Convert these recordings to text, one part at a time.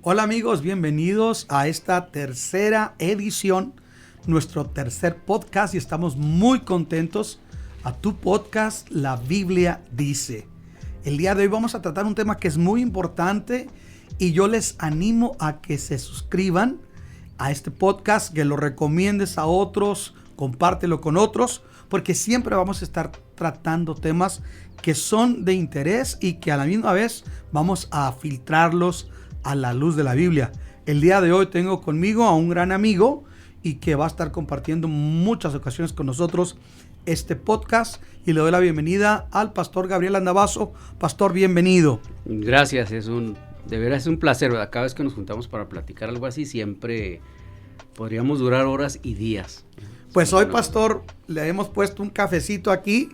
Hola amigos, bienvenidos a esta tercera edición, nuestro tercer podcast, y estamos muy contentos a tu podcast La Biblia Dice. El día de hoy vamos a tratar un tema que es muy importante y yo les animo a que se suscriban a este podcast, que lo recomiendes a otros, compártelo con otros, porque siempre vamos a estar tratando temas que son de interés y que a la misma vez vamos a filtrarlos a la luz de la Biblia. El día de hoy tengo conmigo a un gran amigo y que va a estar compartiendo muchas ocasiones con nosotros este podcast, y le doy la bienvenida al pastor Gabriel Andabazo. Pastor, bienvenido. Gracias, de veras es un placer, ¿verdad? Cada vez que nos juntamos para platicar algo así, siempre podríamos durar horas y días. Pues hoy, pastor, le hemos puesto un cafecito aquí.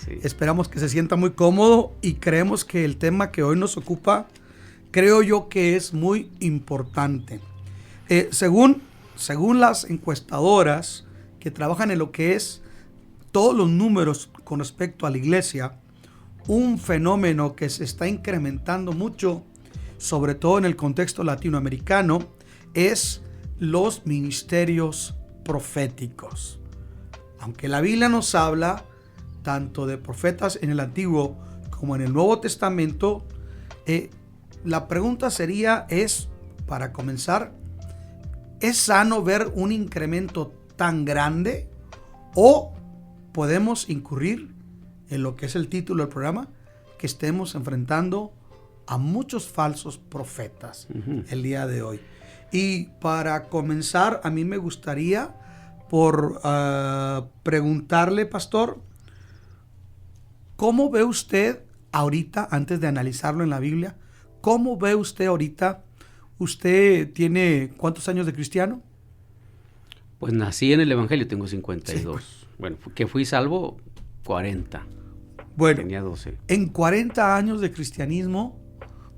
Sí. Esperamos que se sienta muy cómodo y creemos que el tema que hoy nos ocupa, creo yo que es muy importante. Según las encuestadoras que trabajan en lo que es todos los números con respecto a la iglesia, un fenómeno que se está incrementando mucho, sobre todo en el contexto latinoamericano, es los ministerios proféticos. Aunque la Biblia nos habla tanto de profetas en el Antiguo como en el Nuevo Testamento, la pregunta sería, para comenzar, ¿es sano ver un incremento tan grande o podemos incurrir en lo que es el título del programa, que estemos enfrentando a muchos falsos profetas el día de hoy? Y para comenzar, a mí me gustaría preguntarle, pastor, ¿cómo ve usted ahorita, antes de analizarlo en la Biblia, cómo ve usted ahorita? ¿Usted tiene cuántos años de cristiano? Pues nací en el Evangelio, tengo 52. Sí. Bueno, que fui salvo 40. Bueno, tenía 12. En 40 años de cristianismo,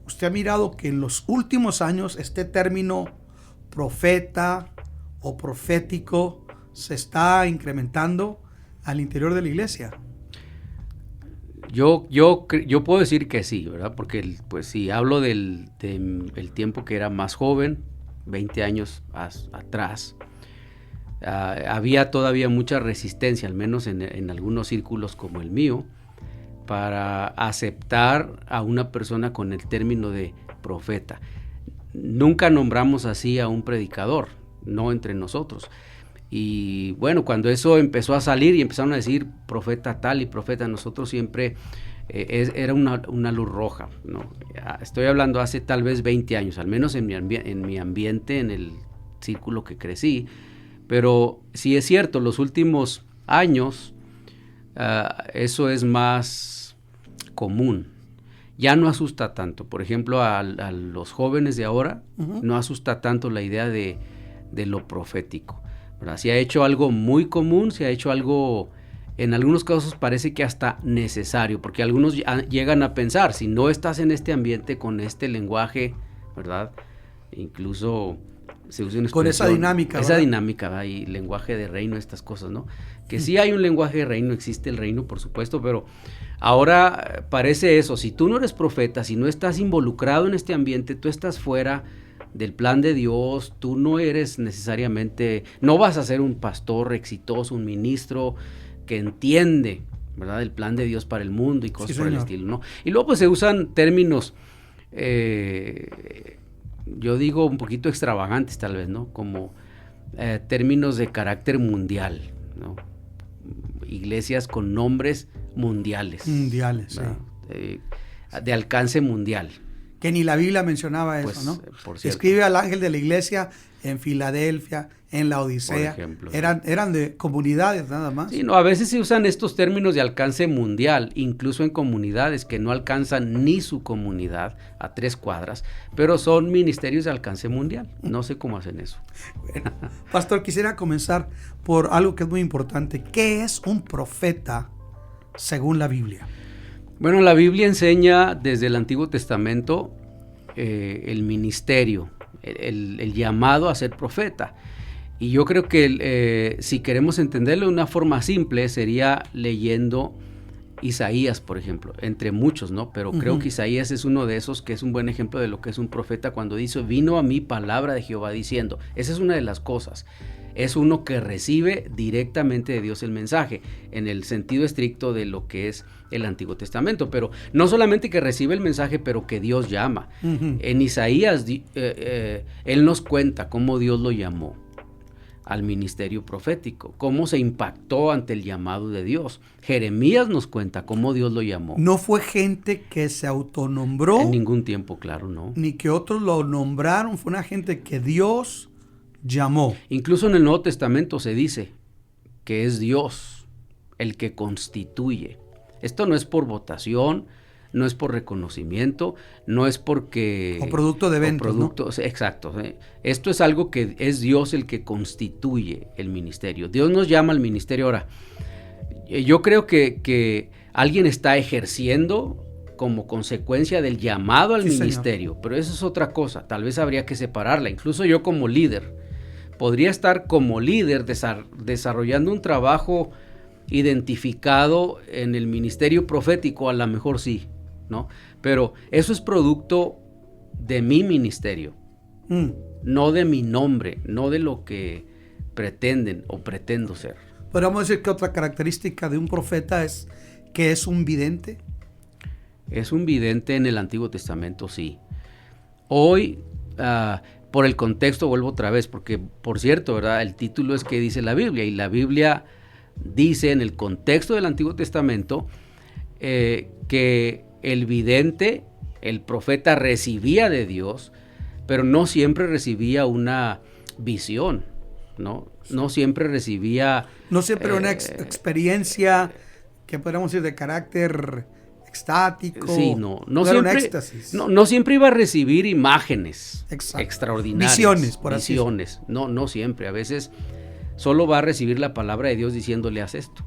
usted ha mirado que en los últimos años este término profeta o profético se está incrementando al interior de la iglesia. Yo puedo decir que sí, ¿verdad? Porque pues si hablo del tiempo que era más joven, 20 años atrás, había todavía mucha resistencia, al menos en algunos círculos como el mío, para aceptar a una persona con el término de profeta. Nunca nombramos así a un predicador, no entre nosotros. Y bueno, cuando eso empezó a salir y empezaron a decir profeta tal y profeta, nosotros siempre era una luz roja, ¿no? Estoy hablando hace tal vez 20 años, al menos en mi ambiente, en el círculo que crecí. Pero sí es cierto, los últimos años eso es más común. Ya no asusta tanto. Por ejemplo, a los jóvenes de ahora no asusta tanto la idea de lo profético, ¿verdad? Se ha hecho algo muy común, se ha hecho algo, en algunos casos parece que hasta necesario, porque algunos llegan a pensar, si no estás en este ambiente con este lenguaje, ¿verdad? Incluso se usa una expresión, con esa dinámica, esa dinámica, ¿verdad? Y lenguaje de reino, estas cosas, ¿no? Que sí hay un lenguaje de reino, existe el reino, por supuesto, pero ahora parece eso. Si tú no eres profeta, si no estás involucrado en este ambiente, tú estás fuera del plan de Dios, tú no eres necesariamente, no vas a ser un pastor exitoso, un ministro que entiende, ¿verdad?, el plan de Dios para el mundo y cosas por el estilo, ¿no? Y luego pues se usan términos, yo digo un poquito extravagantes tal vez, ¿no? Como términos de carácter mundial, ¿no? Iglesias con nombres mundiales. Mundiales, sí. De alcance mundial. Que ni la Biblia mencionaba eso, pues, ¿no? Por cierto. Escribe al ángel de la iglesia en Filadelfia, en la Odisea. Por ejemplo, eran de comunidades nada más. Sí, no, a veces se usan estos términos de alcance mundial, incluso en comunidades que no alcanzan ni su comunidad a 3 cuadras, pero son ministerios de alcance mundial. No sé cómo hacen eso. Bueno, pastor, quisiera comenzar por algo que es muy importante. ¿Qué es un profeta según la Biblia? Bueno, la Biblia enseña desde el Antiguo Testamento el ministerio, el llamado a ser profeta. Y yo creo que si queremos entenderlo de una forma simple, sería leyendo Isaías, por ejemplo, entre muchos, ¿no? Pero creo que Isaías es uno de esos que es un buen ejemplo de lo que es un profeta cuando dice, vino a mí palabra de Jehová diciendo. Esa es una de las cosas. Es uno que recibe directamente de Dios el mensaje, en el sentido estricto de lo que es el Antiguo Testamento. Pero no solamente que recibe el mensaje, pero que Dios llama. En Isaías, él nos cuenta cómo Dios lo llamó al ministerio profético, cómo se impactó ante el llamado de Dios. Jeremías nos cuenta cómo Dios lo llamó. No fue gente que se autonombró. En ningún tiempo, claro, no. Ni que otros lo nombraron, fue una gente que Dios llamó. Incluso en el Nuevo Testamento se dice que es Dios el que constituye. Esto no es por votación, no es por reconocimiento, no es porque... O producto de eventos, ¿no? Exacto. Esto es algo que es Dios el que constituye el ministerio. Dios nos llama al ministerio. Ahora, yo creo que alguien está ejerciendo como consecuencia del llamado al ministerio, señor. Pero eso es otra cosa. Tal vez habría que separarla. Incluso yo como líder, podría estar como líder desarrollando un trabajo identificado en el ministerio profético, a lo mejor sí, ¿no? Pero eso es producto de mi ministerio, no de mi nombre, no de lo que pretenden o pretendo ser. ¿Podríamos decir que otra característica de un profeta es que es un vidente? Es un vidente en el Antiguo Testamento, sí. Hoy, por el contexto, vuelvo otra vez, porque, por cierto, ¿verdad? El título es ¿qué dice la Biblia? Y la Biblia dice en el contexto del Antiguo Testamento que el vidente, el profeta, recibía de Dios, pero no siempre recibía una visión, ¿no? No siempre recibía... No siempre una experiencia que podríamos decir de carácter extático. Sí, no siempre, no siempre iba a recibir imágenes extraordinarias. Visiones, por así decirlo. No siempre. A veces solo va a recibir la palabra de Dios diciéndole haz esto.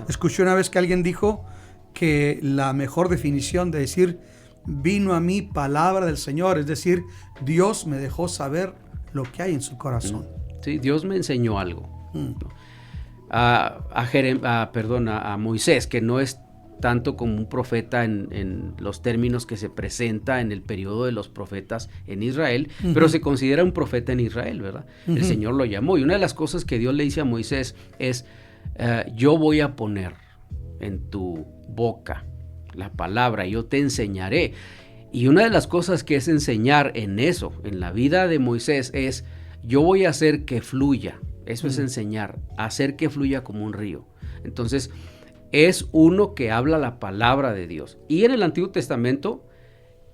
Escuché una vez que alguien dijo que la mejor definición de decir vino a mí palabra del Señor, es decir, Dios me dejó saber lo que hay en su corazón. Sí, Dios me enseñó algo. A Moisés, que no es tanto como un profeta en los términos que se presenta en el periodo de los profetas en Israel, pero se considera un profeta en Israel, ¿verdad? El Señor lo llamó, y una de las cosas que Dios le dice a Moisés es, yo voy a poner en tu boca la palabra, yo te enseñaré. Y una de las cosas que es enseñar en eso, en la vida de Moisés, es, yo voy a hacer que fluya. Eso es enseñar, hacer que fluya como un río. Entonces, es uno que habla la palabra de Dios. Y en el Antiguo Testamento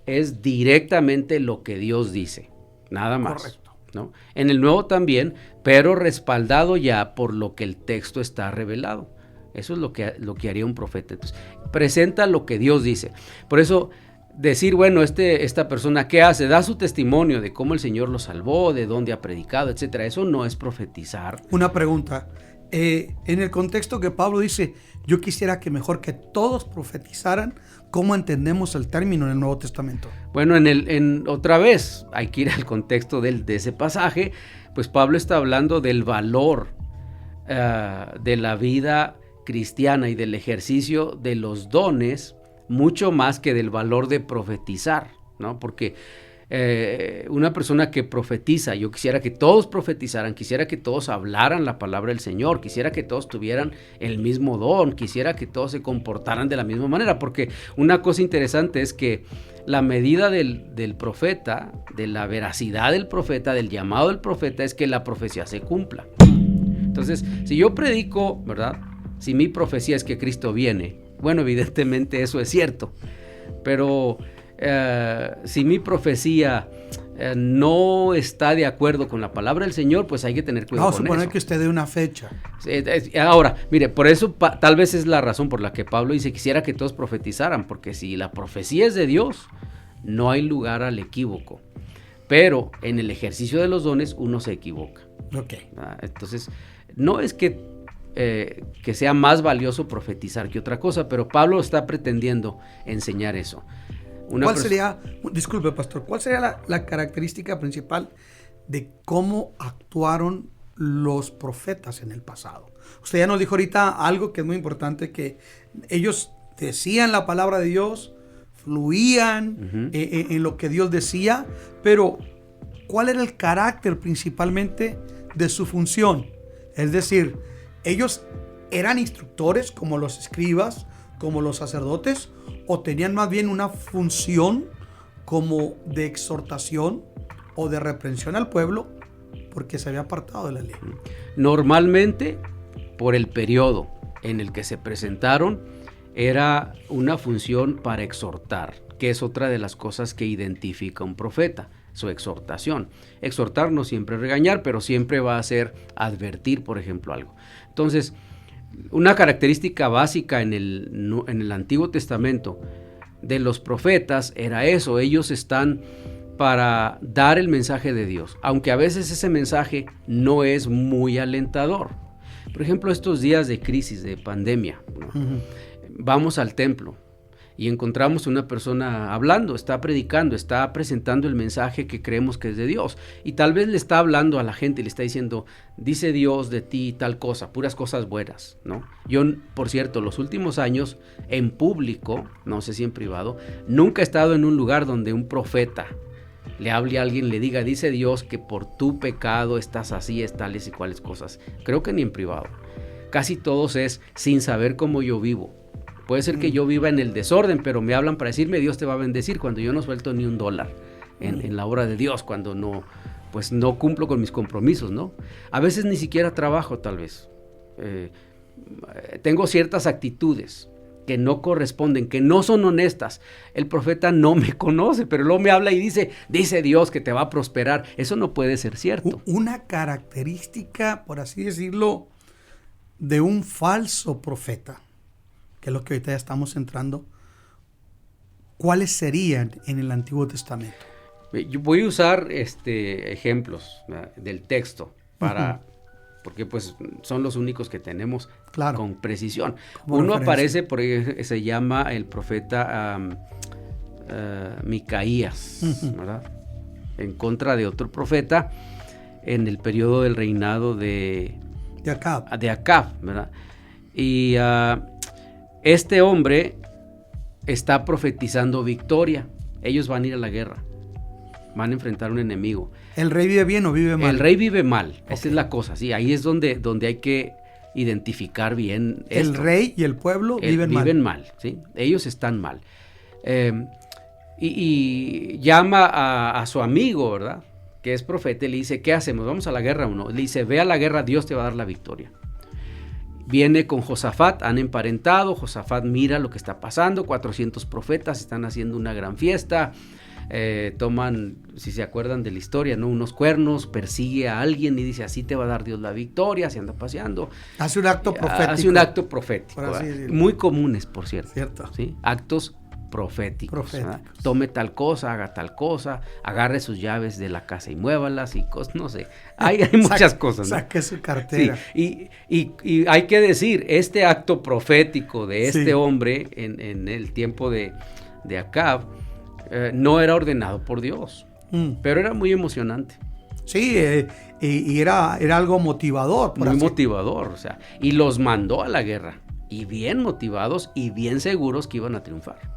es directamente lo que Dios dice, nada más. Correcto. ¿No? En el Nuevo también, pero respaldado ya por lo que el texto está revelado. Eso es lo que haría un profeta. Entonces, presenta lo que Dios dice. Por eso, decir, bueno, esta persona, ¿qué hace? Da su testimonio de cómo el Señor lo salvó, de dónde ha predicado, etcétera. Eso no es profetizar. Una pregunta. En el contexto que Pablo dice, yo quisiera que mejor que todos profetizaran, ¿cómo entendemos el término en el Nuevo Testamento? Bueno, otra vez hay que ir al contexto de ese pasaje, pues Pablo está hablando del valor de la vida cristiana y del ejercicio de los dones, mucho más que del valor de profetizar, ¿no? Porque una persona que profetiza, yo quisiera que todos profetizaran, quisiera que todos hablaran la palabra del Señor, quisiera que todos tuvieran el mismo don, quisiera que todos se comportaran de la misma manera, porque una cosa interesante es que la medida del profeta, de la veracidad del profeta, del llamado del profeta, es que la profecía se cumpla. Entonces, si yo predico, ¿verdad? Si mi profecía es que Cristo viene, bueno, evidentemente eso es cierto, pero si mi profecía no está de acuerdo con la palabra del Señor, pues hay que tener cuidado con eso. Vamos a suponer que usted dé una fecha. Ahora, mire, por eso tal vez es la razón por la que Pablo dice, quisiera que todos profetizaran, porque si la profecía es de Dios, no hay lugar al equívoco. Pero en el ejercicio de los dones uno se equivoca. Okay. Entonces, no es que sea más valioso profetizar que otra cosa, pero Pablo está pretendiendo enseñar eso. ¿Cuál sería, disculpe pastor, cuál sería la característica principal de cómo actuaron los profetas en el pasado? Usted ya nos dijo ahorita algo que es muy importante, que ellos decían la palabra de Dios, fluían en lo que Dios decía, pero ¿cuál era el carácter principalmente de su función? Es decir, ellos eran instructores como los escribas, como los sacerdotes, o tenían más bien una función como de exhortación o de reprensión al pueblo porque se había apartado de la ley. Normalmente, por el periodo en el que se presentaron, era una función para exhortar, que es otra de las cosas que identifica un profeta, su exhortación. Exhortar no siempre regañar, pero siempre va a ser advertir, por ejemplo, algo. Entonces, una característica básica en el Antiguo Testamento de los profetas era eso: ellos están para dar el mensaje de Dios, aunque a veces ese mensaje no es muy alentador. Por ejemplo, estos días de crisis, de pandemia, ¿no? Vamos al templo y encontramos una persona hablando, está predicando, está presentando el mensaje que creemos que es de Dios, y tal vez le está hablando a la gente y le está diciendo, dice Dios de ti tal cosa, puras cosas buenas, ¿no? Yo, por cierto, los últimos años en público, no sé si en privado, nunca he estado en un lugar donde un profeta le hable a alguien, le diga, dice Dios que por tu pecado estás así, es tales y cuales cosas. Creo que ni en privado. Casi todos es sin saber cómo yo vivo. Puede ser que yo viva en el desorden, pero me hablan para decirme Dios te va a bendecir cuando yo no suelto ni $1 en la obra de Dios, cuando no cumplo con mis compromisos, ¿no? A veces ni siquiera trabajo, tal vez. Tengo ciertas actitudes que no corresponden, que no son honestas. El profeta no me conoce, pero luego me habla y dice Dios que te va a prosperar. Eso no puede ser cierto. Una característica, por así decirlo, de un falso profeta, que es lo que ahorita ya estamos entrando, ¿cuáles serían en el Antiguo Testamento? Yo voy a usar ejemplos del texto porque pues son los únicos que tenemos con precisión. Uno aparece, se llama el profeta Micaías, ¿verdad? En contra de otro profeta en el periodo del reinado de Acab, ¿verdad? Y este hombre está profetizando victoria. Ellos van a ir a la guerra, van a enfrentar a un enemigo. ¿El rey vive bien o vive mal? El rey vive mal, esa es la cosa, sí, ahí es donde hay que identificar bien esto. El rey y el pueblo viven mal, ¿sí? Ellos están mal. Y llama a su amigo, ¿verdad? Que es profeta, y le dice, ¿qué hacemos? ¿Vamos a la guerra o no? Le dice, ve a la guerra, Dios te va a dar la victoria. Viene con Josafat, han emparentado, Josafat mira lo que está pasando, 400 profetas están haciendo una gran fiesta, toman, si se acuerdan de la historia, ¿no? Unos cuernos, persigue a alguien y dice, así te va a dar Dios la victoria, se anda paseando. Hace un acto profético. Hace un acto profético, muy comunes, por cierto. ¿Sí? Actos proféticos. Tome tal cosa, haga tal cosa, agarre sus llaves de la casa y muévalas y cosas, no sé, hay muchas cosas, ¿no? Saque su cartera. Sí, y hay que decir, este acto profético de este hombre en el tiempo de Acab no era ordenado por Dios, pero era muy emocionante. Sí, y era algo motivador. Muy motivador, o sea, y los mandó a la guerra, y bien motivados y bien seguros que iban a triunfar.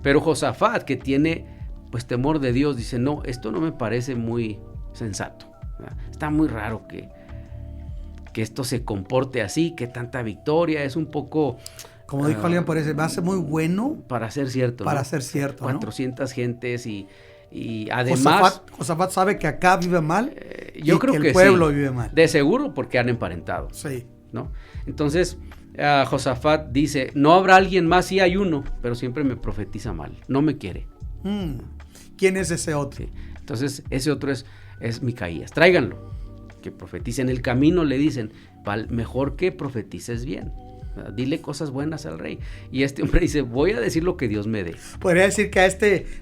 Pero Josafat, que tiene pues temor de Dios, dice, no, esto no me parece muy sensato, ¿verdad? Está muy raro que esto se comporte así, que tanta victoria, es un poco... Como dijo alguien, parece, va a ser muy bueno. Para ser cierto. Para ser cierto, 400 gentes y además... Josafat sabe que acá vive mal yo creo que el pueblo vive mal. De seguro porque han emparentado. Sí. ¿No? Entonces... Josafat dice, no habrá alguien más, sí hay uno, pero siempre me profetiza mal, no me quiere. ¿Quién es ese otro? Sí. Entonces ese otro es Micaías, tráiganlo, que profetice en el camino, le dicen, mejor que profetices bien, ¿verdad? Dile cosas buenas al rey. Y este hombre dice, voy a decir lo que Dios me dé. Podría decir que a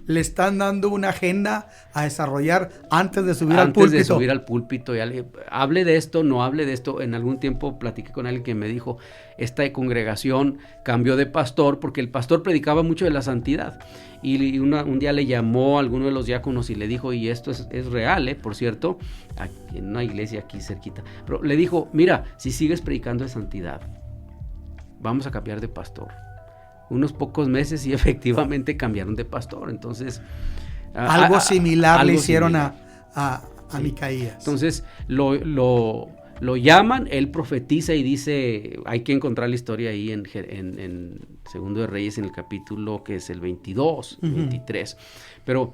le están dando una agenda a desarrollar antes de subir al púlpito. Antes de subir al púlpito, hable de esto, no hable de esto. En algún tiempo platiqué con alguien que me dijo, esta congregación cambió de pastor porque el pastor predicaba mucho de la santidad. Y un día le llamó a alguno de los diáconos y le dijo, y esto es real, por cierto, en una iglesia aquí cerquita, pero le dijo, mira, si sigues predicando de santidad, vamos a cambiar de pastor. unos pocos meses y efectivamente cambiaron de pastor. Entonces, algo similar algo le hicieron similar. a Sí. Micaías. Entonces lo llaman, él profetiza y dice, hay que encontrar la historia ahí en Segundo de Reyes, en el capítulo que es el 22, 23. Pero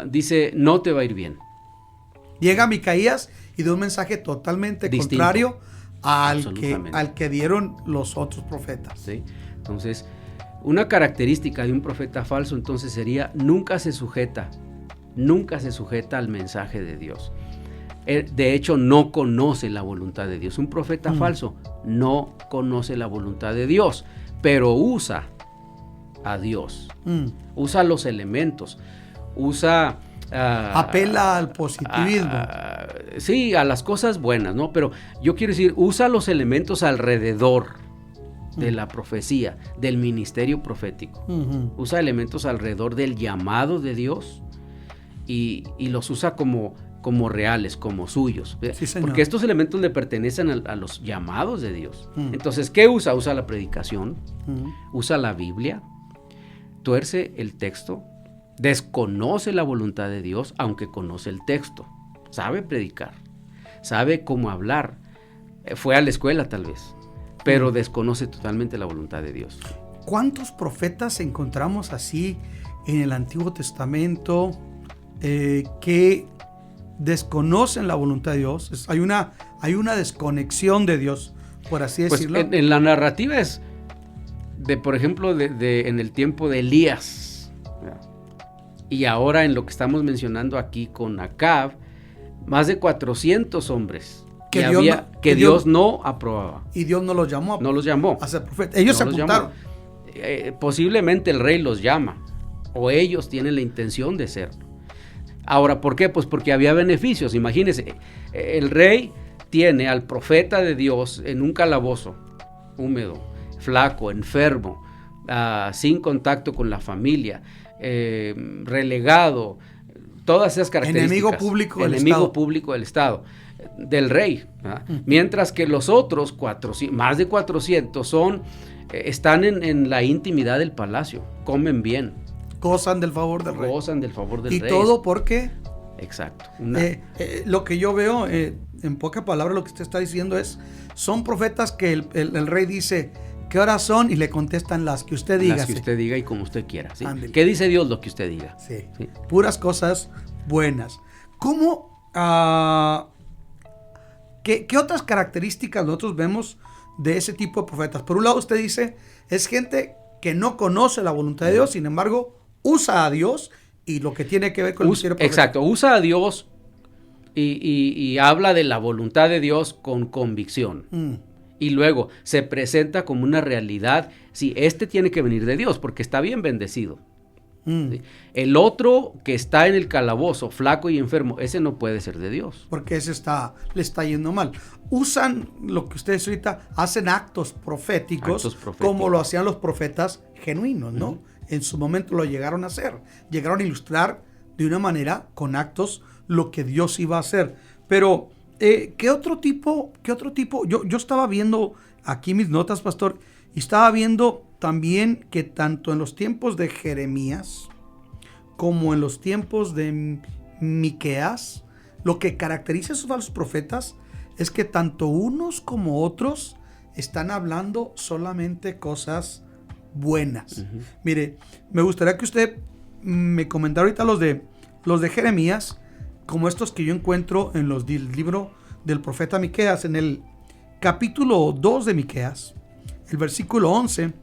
dice, no te va a ir bien. Llega Micaías y da un mensaje totalmente Distinto. contrario al Absolutamente. que dieron los otros profetas. ¿Sí? Entonces, una característica de un profeta falso entonces sería nunca se sujeta al mensaje de Dios. De hecho, no conoce la voluntad de Dios. Un profeta falso no conoce la voluntad de Dios, pero usa a Dios, usa los elementos, usa... apela al positivismo. Sí, a las cosas buenas, ¿no? Pero yo quiero decir, usa los elementos alrededor de la profecía, del ministerio profético. Usa elementos alrededor del llamado de Dios y los usa como reales, como suyos. Sí, señor. Porque estos elementos le pertenecen a los llamados de Dios. Entonces, ¿qué usa? Usa la predicación, usa la Biblia, tuerce el texto, desconoce la voluntad de Dios, aunque conoce el texto. Sabe predicar, sabe cómo hablar, fue a la escuela tal vez, pero desconoce totalmente la voluntad de Dios. ¿Cuántos profetas encontramos así en el Antiguo Testamento que desconocen la voluntad de Dios? Hay una desconexión de Dios, por así decirlo. Pues en la narrativa es por ejemplo, en el tiempo de Elías, y ahora en lo que estamos mencionando aquí con Acab, más de 400 hombres que Dios no aprobaba. Y Dios no los llamó. No los llamó. A ser profeta. Ellos se apuntaron. Posiblemente el rey los llama, o ellos tienen la intención de serlo. Ahora, ¿por qué? Pues porque había beneficios. Imagínense, el rey tiene al profeta de Dios en un calabozo, húmedo, flaco, enfermo, sin contacto con la familia, relegado, todas esas características. Enemigo público del Estado, del rey. Mientras que los otros, más de 400, están en la intimidad del palacio, comen bien. Gozan del favor del rey. Y rey. Todo porque... Exacto. Lo que yo veo, en pocas palabras, lo que usted está diciendo son profetas que el rey dice, ¿qué horas son? Y le contestan las que usted diga. Las que usted diga y como usted quiera. ¿Sí? ¿Qué dice Dios? Lo que usted diga. Sí. Puras cosas buenas. ¿Cómo? ¿Qué otras características nosotros vemos de ese tipo de profetas? Por un lado, usted dice, es gente que no conoce la voluntad de Dios, sin embargo, usa a Dios y lo que tiene que ver con el ministerio profético. Exacto, usa a Dios y habla de la voluntad de Dios con convicción. Y luego se presenta como una realidad. Sí, tiene que venir de Dios porque está bien bendecido. ¿Sí? El otro que está en el calabozo, flaco y enfermo, ese no puede ser de Dios. Porque ese le está yendo mal. Usan lo que ustedes ahorita hacen actos proféticos, como lo hacían los profetas genuinos, ¿no? En su momento lo llegaron a hacer. Llegaron a ilustrar de una manera con actos lo que Dios iba a hacer. Pero, ¿qué otro tipo? Yo estaba viendo aquí mis notas, pastor, y estaba viendo también que tanto en los tiempos de Jeremías como en los tiempos de Miqueas, lo que caracteriza a esos falsos profetas es que tanto unos como otros están hablando solamente cosas buenas. Mire, me gustaría que usted me comentara ahorita los de Jeremías, como estos que yo encuentro en del libro del profeta Miqueas, en el capítulo 2 de Miqueas, el versículo 11,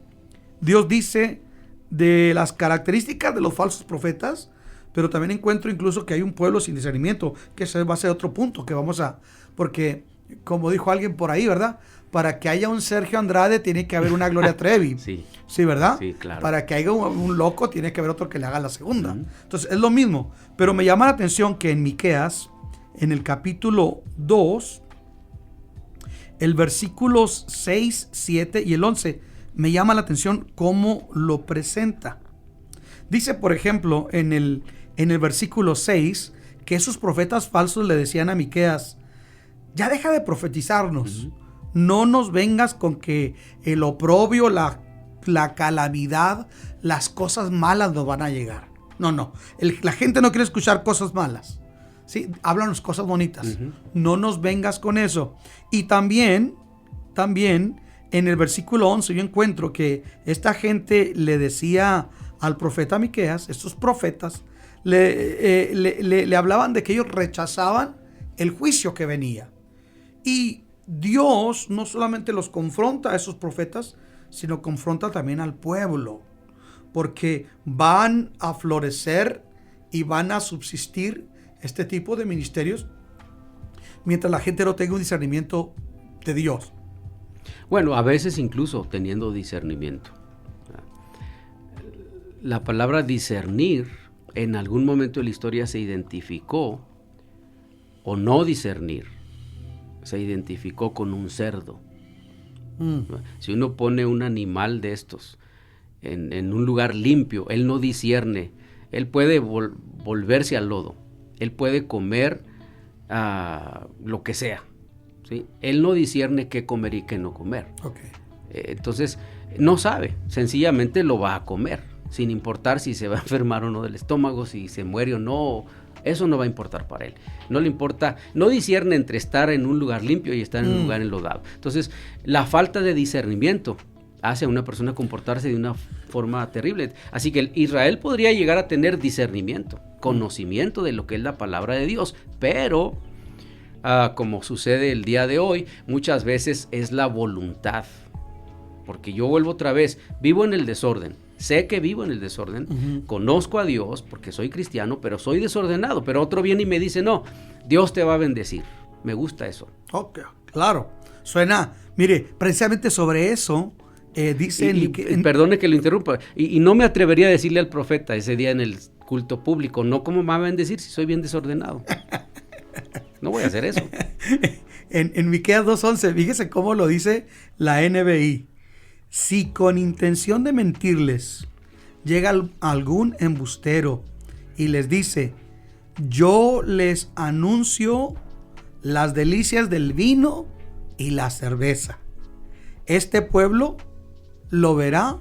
Dios dice de las características de los falsos profetas, pero también encuentro incluso que hay un pueblo sin discernimiento, que ese va a ser otro punto que porque como dijo alguien por ahí, ¿verdad? Para que haya un Sergio Andrade tiene que haber una Gloria Trevi. Sí, ¿verdad? Sí, claro. Para que haya un loco tiene que haber otro que le haga la segunda. Entonces es lo mismo, pero me llama la atención que en Miqueas, en el capítulo 2, el versículos 6, 7 y el 11, me llama la atención cómo lo presenta. Dice, por ejemplo, en el versículo 6, que esos profetas falsos le decían a Miqueas, ya deja de profetizarnos, no nos vengas con que el oprobio, la la calamidad, las cosas malas nos van a llegar. No. La gente no quiere escuchar cosas malas. ¿Sí? Háblanos cosas bonitas. Uh-huh. No nos vengas con eso. Y también en el versículo 11 yo encuentro que esta gente le decía al profeta Miqueas, estos profetas, le hablaban de que ellos rechazaban el juicio que venía. Y Dios no solamente los confronta a esos profetas, sino confronta también al pueblo, porque van a florecer y van a subsistir este tipo de ministerios mientras la gente no tenga un discernimiento de Dios. Bueno, a veces incluso teniendo discernimiento. La palabra discernir en algún momento de la historia se identificó, o no discernir, se identificó con un cerdo. Si uno pone un animal de estos en un lugar limpio, él no discierne, él puede volverse al lodo, él puede comer lo que sea, ¿sí? Él no discierne qué comer y qué no comer. Okay. Entonces no sabe, sencillamente lo va a comer, sin importar si se va a enfermar o no del estómago, si se muere o no. Eso no va a importar para él. No le importa, no discierne entre estar en un lugar limpio y estar en un lugar enlodado. Entonces, la falta de discernimiento hace a una persona comportarse de una forma terrible. Así que Israel podría llegar a tener discernimiento, conocimiento de lo que es la palabra de Dios, pero como sucede el día de hoy, muchas veces es la voluntad. Porque yo vuelvo otra vez, vivo en el desorden. Sé que vivo en el desorden, conozco a Dios porque soy cristiano, pero soy desordenado. Pero otro viene y me dice, no, Dios te va a bendecir. Me gusta eso. Ok, claro. Suena, mire, precisamente sobre eso dice... Perdone que lo interrumpa. Y no me atrevería a decirle al profeta ese día en el culto público, no, ¿cómo me va a bendecir si soy bien desordenado? No voy a hacer eso. en Miqueas 2:11, fíjese cómo lo dice la NBI. Si con intención de mentirles llega algún embustero y les dice, yo les anuncio las delicias del vino y la cerveza, este pueblo lo verá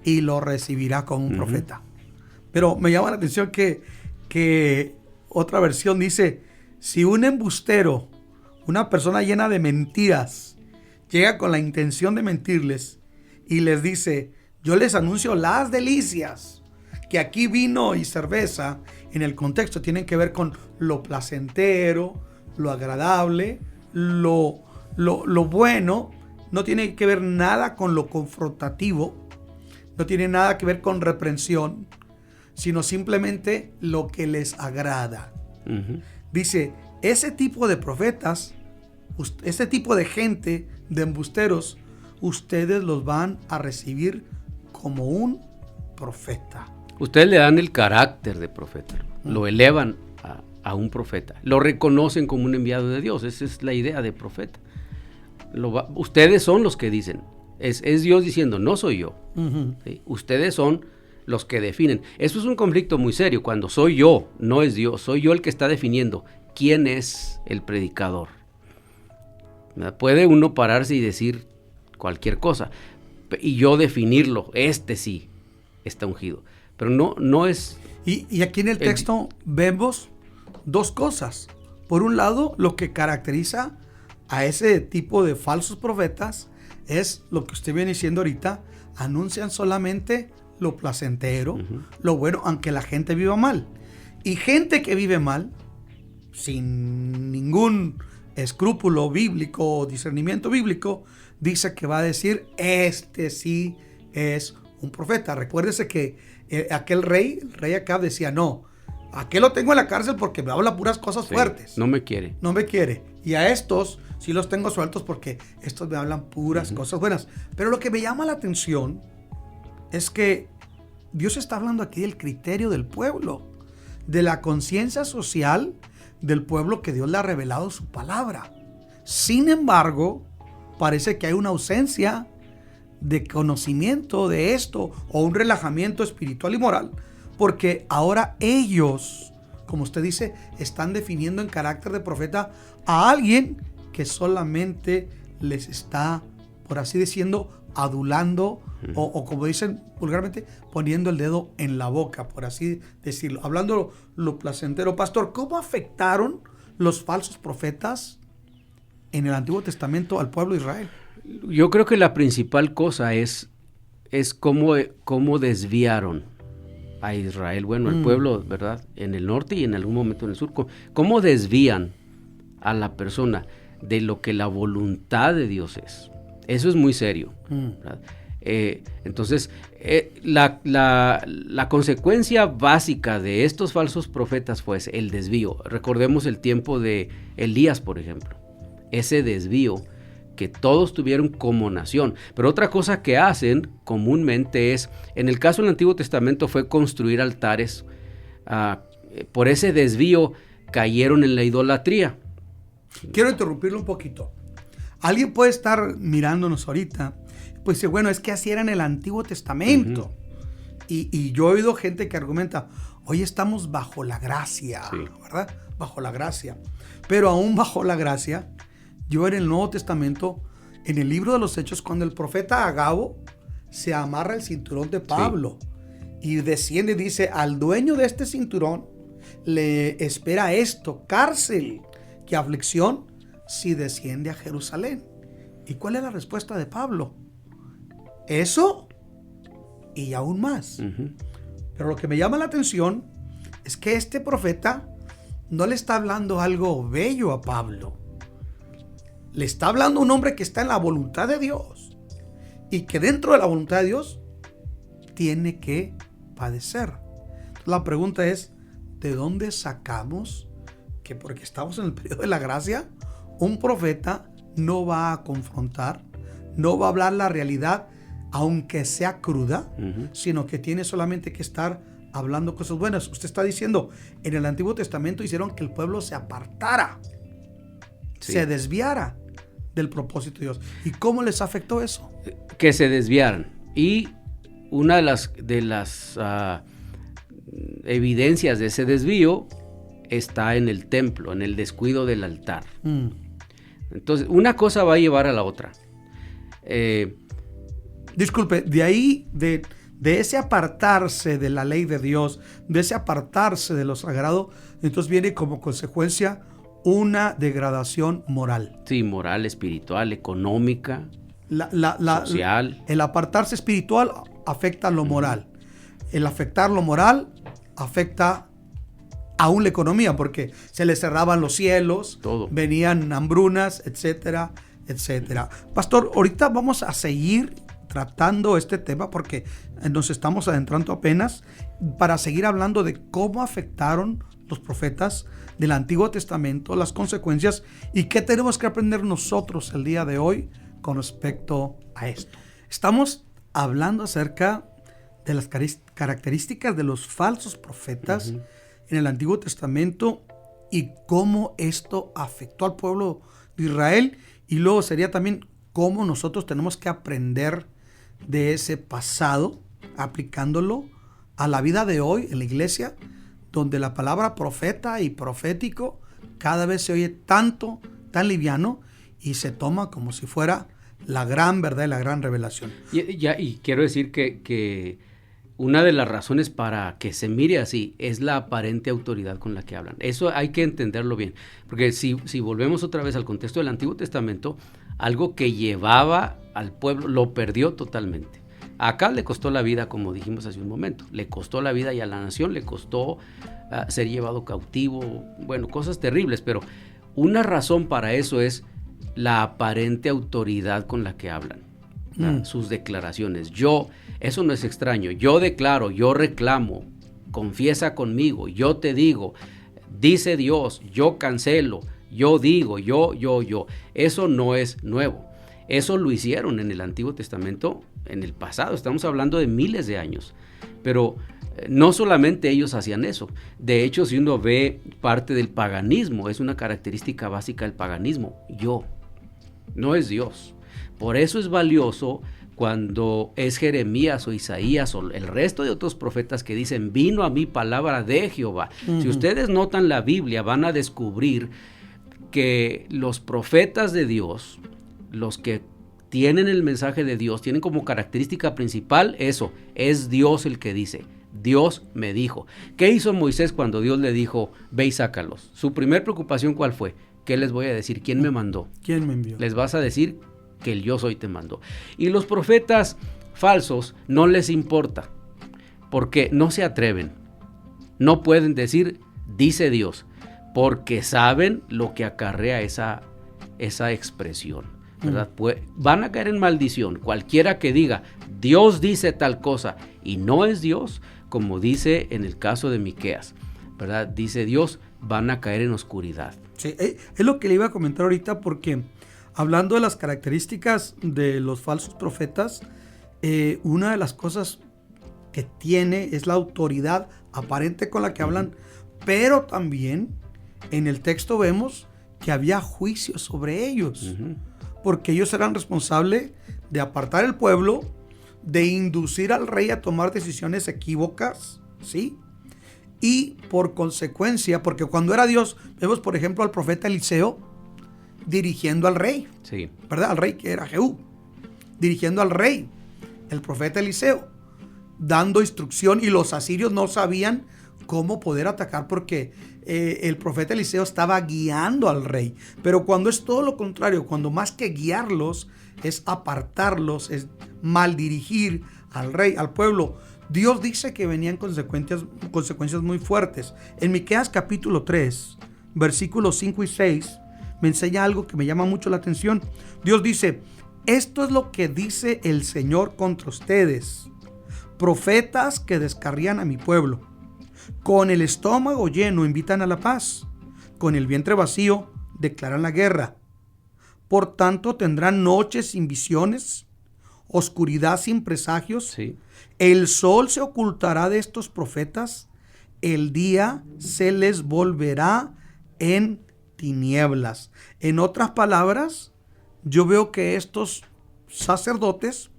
y lo recibirá como un profeta. Pero me llama la atención que otra versión dice, si un embustero, una persona llena de mentiras, llega con la intención de mentirles y les dice, yo les anuncio las delicias, que aquí vino y cerveza, en el contexto tienen que ver con lo placentero, lo agradable, lo bueno, no tiene que ver nada con lo confrontativo, no tiene nada que ver con reprensión, sino simplemente lo que les agrada. Dice, ese tipo de profetas, ese tipo de gente, de embusteros, ustedes los van a recibir como un profeta. Ustedes le dan el carácter de profeta, lo elevan a un profeta, lo reconocen como un enviado de Dios. Esa es la idea de profeta. Ustedes son los que dicen, es Dios diciendo, no soy yo. ¿Sí? Ustedes son los que definen. Eso es un conflicto muy serio, cuando soy yo, no es Dios, soy yo el que está definiendo quién es el predicador. Puede uno pararse y decir cualquier cosa, y yo definirlo, este sí está ungido, pero no es... Y aquí en el texto vemos dos cosas. Por un lado, lo que caracteriza a ese tipo de falsos profetas es lo que usted viene diciendo ahorita, anuncian solamente lo placentero, lo bueno, aunque la gente viva mal. Y gente que vive mal, sin ningún escrúpulo bíblico o discernimiento bíblico, dice que va a decir, este sí es un profeta. Recuérdese que aquel rey, el rey Acab, decía, no, aquel lo tengo en la cárcel porque me habla puras cosas fuertes. No me quiere. No me quiere. Y a estos sí los tengo sueltos porque estos me hablan puras cosas buenas. Pero lo que me llama la atención es que Dios está hablando aquí del criterio del pueblo, de la conciencia social del pueblo que Dios le ha revelado su palabra. Sin embargo, parece que hay una ausencia de conocimiento de esto o un relajamiento espiritual y moral, porque ahora ellos, como usted dice, están definiendo en carácter de profeta a alguien que solamente les está, por así diciendo, adulando o como dicen vulgarmente, poniendo el dedo en la boca, por así decirlo. Hablando lo placentero. Pastor, ¿cómo afectaron los falsos profetas en el Antiguo Testamento al pueblo de Israel? Yo creo que la principal cosa es cómo desviaron a Israel, bueno, al pueblo, ¿verdad? En el norte y en algún momento en el sur. ¿Cómo desvían a la persona de lo que la voluntad de Dios es? Eso es muy serio, ¿verdad? Entonces, la consecuencia básica de estos falsos profetas fue el desvío. Recordemos el tiempo de Elías, por ejemplo. Ese desvío que todos tuvieron como nación. Pero otra cosa que hacen comúnmente es, en el caso del Antiguo Testamento, fue construir altares. Por ese desvío cayeron en la idolatría. Quiero interrumpirlo un poquito. Alguien puede estar mirándonos ahorita, pues dice, bueno, es que así era en el Antiguo Testamento. Y yo he oído gente que argumenta, hoy estamos bajo la gracia, sí, ¿verdad? Bajo la gracia. Pero aún bajo la gracia, yo en el Nuevo Testamento, en el libro de los Hechos, cuando el profeta Agabo se amarra el cinturón de Pablo, sí, y desciende y dice, al dueño de este cinturón le espera esto, cárcel, que aflicción, si desciende a Jerusalén. ¿Y cuál es la respuesta de Pablo? Eso y aún más. Pero lo que me llama la atención es que este profeta no le está hablando algo bello a Pablo. Le está hablando a un hombre que está en la voluntad de Dios y que dentro de la voluntad de Dios tiene que padecer. La pregunta es, ¿de dónde sacamos que porque estamos en el periodo de la gracia, un profeta no va a confrontar, no va a hablar la realidad, aunque sea cruda, sino que tiene solamente que estar hablando cosas buenas? Usted está diciendo, en el Antiguo Testamento hicieron que el pueblo se apartara, sí, se desviara del propósito de Dios. ¿Y cómo les afectó eso? Que se desviaran. Y una de las evidencias de ese desvío está en el templo, en el descuido del altar. Entonces, una cosa va a llevar a la otra. Disculpe, de ahí, de ese apartarse de la ley de Dios, de ese apartarse de lo sagrado, entonces viene como consecuencia una degradación moral. Sí, moral, espiritual, económica, social. El apartarse espiritual afecta lo moral. El afectar lo moral afecta aún la economía, porque se le cerraban los cielos, todo, venían hambrunas, etcétera, etcétera. Pastor, ahorita vamos a seguir tratando este tema porque nos estamos adentrando apenas para seguir hablando de cómo afectaron los profetas del Antiguo Testamento, las consecuencias y qué tenemos que aprender nosotros el día de hoy con respecto a esto. Estamos hablando acerca de las características de los falsos profetas en el Antiguo Testamento y cómo esto afectó al pueblo de Israel, y luego sería también cómo nosotros tenemos que aprender de ese pasado aplicándolo a la vida de hoy en la iglesia, donde la palabra profeta y profético cada vez se oye tan liviano y se toma como si fuera la gran verdad y la gran revelación. Y quiero decir que una de las razones para que se mire así es la aparente autoridad con la que hablan. Eso hay que entenderlo bien, porque si volvemos otra vez al contexto del Antiguo Testamento, algo que llevaba al pueblo lo perdió totalmente. Acá le costó la vida, como dijimos hace un momento, le costó la vida y a la nación le costó ser llevado cautivo, bueno, cosas terribles, pero una razón para eso es la aparente autoridad con la que hablan, sus declaraciones. Eso no es extraño, yo declaro, yo reclamo, confiesa conmigo, yo te digo, dice Dios, yo cancelo, yo digo, yo. Eso no es nuevo. Eso lo hicieron en el Antiguo Testamento en el pasado. Estamos hablando de miles de años. Pero no solamente ellos hacían eso. De hecho, si uno ve parte del paganismo, es una característica básica del paganismo. Yo. No es Dios. Por eso es valioso cuando es Jeremías o Isaías o el resto de otros profetas que dicen, vino a mí palabra de Jehová. Si ustedes notan la Biblia, van a descubrir que los profetas de Dios, los que tienen el mensaje de Dios, tienen como característica principal eso, es Dios el que dice. Dios me dijo. ¿Qué hizo Moisés cuando Dios le dijo, ve y sácalos? Su primer preocupación, ¿cuál fue? ¿Qué les voy a decir? ¿Quién me mandó? ¿Quién me envió? Les vas a decir que el yo soy te mandó. Y los profetas falsos no les importa, porque no se atreven. No pueden decir, dice Dios, porque saben lo que acarrea esa expresión, ¿verdad? Pues van a caer en maldición. Cualquiera que diga, Dios dice tal cosa, y no es Dios, como dice en el caso de Miqueas, ¿verdad? Dice Dios, van a caer en oscuridad. Sí, es lo que le iba a comentar ahorita, porque hablando de las características de los falsos profetas, una de las cosas que tiene es la autoridad aparente con la que hablan, pero también en el texto vemos que había juicio sobre ellos, porque ellos eran responsables de apartar el pueblo, de inducir al rey a tomar decisiones equívocas, ¿sí? Y por consecuencia, porque cuando era Dios, vemos por ejemplo al profeta Eliseo dirigiendo al rey, Sí. ¿verdad? Al rey que era Jehú, dirigiendo al rey, el profeta Eliseo, dando instrucción, y los asirios no sabían cómo poder atacar porque el profeta Eliseo estaba guiando al rey. Pero cuando es todo lo contrario, cuando más que guiarlos es apartarlos, es maldirigir al rey, al pueblo, Dios dice que venían consecuencias muy fuertes. En Miqueas capítulo 3, versículos 5 y 6, me enseña algo que me llama mucho la atención. Dios dice, esto es lo que dice el Señor contra ustedes, profetas que descarrían a mi pueblo. Con el estómago lleno invitan a la paz, con el vientre vacío declaran la guerra. Por tanto tendrán noches sin visiones, oscuridad sin presagios. Sí. El sol se ocultará de estos profetas, el día se les volverá en tinieblas. En otras palabras, yo veo que estos sacerdotes,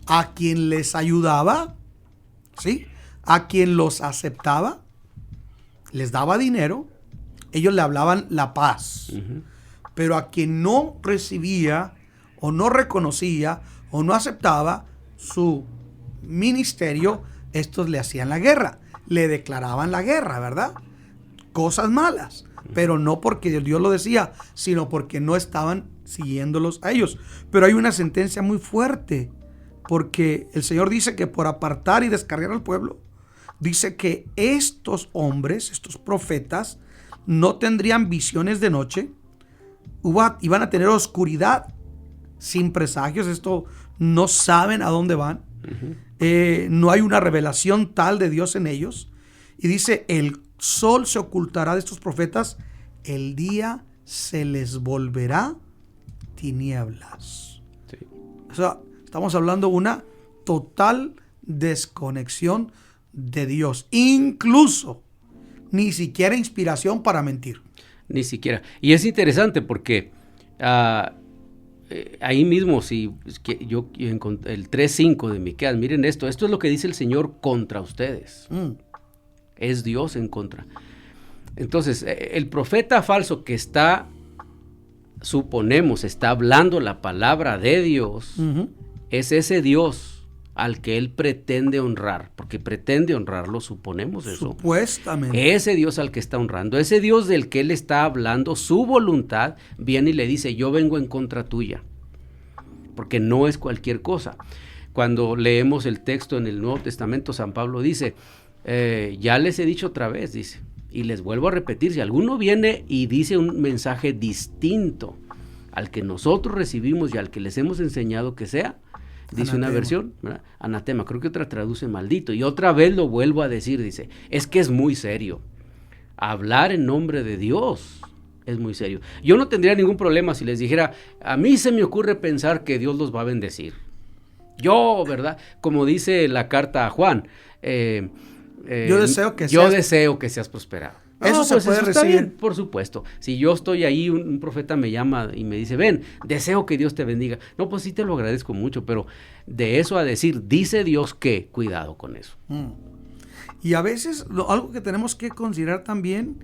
a quien les ayudaba, ¿sí?, a quien los aceptaba, les daba dinero, ellos le hablaban la paz. Pero a quien no recibía o no reconocía o no aceptaba su ministerio, estos le hacían la guerra, le declaraban la guerra, ¿verdad? Cosas malas, pero no porque Dios lo decía, sino porque no estaban siguiéndolos a ellos. Pero hay una sentencia muy fuerte, porque el Señor dice que por apartar y descargar al pueblo, dice que estos hombres, estos profetas, no tendrían visiones de noche, iban a tener oscuridad sin presagios, esto no saben a dónde van, no hay una revelación tal de Dios en ellos, y dice, el sol se ocultará de estos profetas, el día se les volverá tinieblas. Sí. O sea, estamos hablando de una total desconexión de Dios, incluso ni siquiera inspiración para mentir. Ni siquiera. Y es interesante porque ahí mismo, si yo encontré el 3:5 de Miqueas, miren esto es lo que dice el Señor contra ustedes. Es Dios en contra. Entonces, el profeta falso que suponemos, está hablando la palabra de Dios, es ese Dios al que él pretende honrar, porque pretende honrarlo, suponemos eso. Supuestamente. Ese Dios al que está honrando, ese Dios del que él está hablando, su voluntad, viene y le dice, yo vengo en contra tuya, porque no es cualquier cosa. Cuando leemos el texto en el Nuevo Testamento, San Pablo dice, ya les he dicho otra vez, dice, y les vuelvo a repetir, si alguno viene y dice un mensaje distinto al que nosotros recibimos y al que les hemos enseñado que sea, dice Anatema. Una versión, ¿verdad? Anatema, creo que otra traduce maldito, y otra vez lo vuelvo a decir, dice, es que es muy serio, hablar en nombre de Dios es muy serio. Yo no tendría ningún problema si les dijera, a mí se me ocurre pensar que Dios los va a bendecir. Yo, ¿verdad? Como dice la carta a Juan, yo deseo que seas prosperado. Eso se puede recibir. Bien, por supuesto. Si yo estoy ahí, un profeta me llama y me dice, ven, deseo que Dios te bendiga. No, pues sí te lo agradezco mucho, pero de eso a decir, dice Dios que, cuidado con eso. Y a veces algo que tenemos que considerar también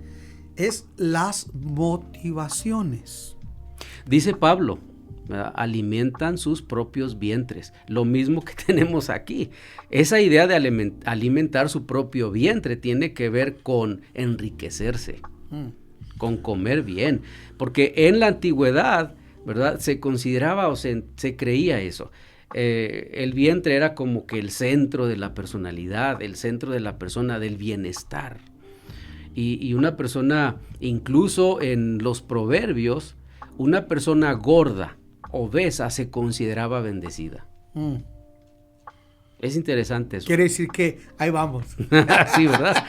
es las motivaciones. Dice Pablo ¿verdad? Alimentan sus propios vientres. Lo mismo que tenemos aquí. Esa idea de alimentar su propio vientre tiene que ver con enriquecerse, con comer bien. Porque en la antigüedad, ¿verdad? Se consideraba o se creía eso. El vientre era como que el centro de la personalidad, el centro de la persona, del bienestar. Y una persona, incluso en los proverbios, una persona gorda, obesa, se consideraba bendecida. Es interesante eso. Quiere decir que ahí vamos. Sí, ¿verdad?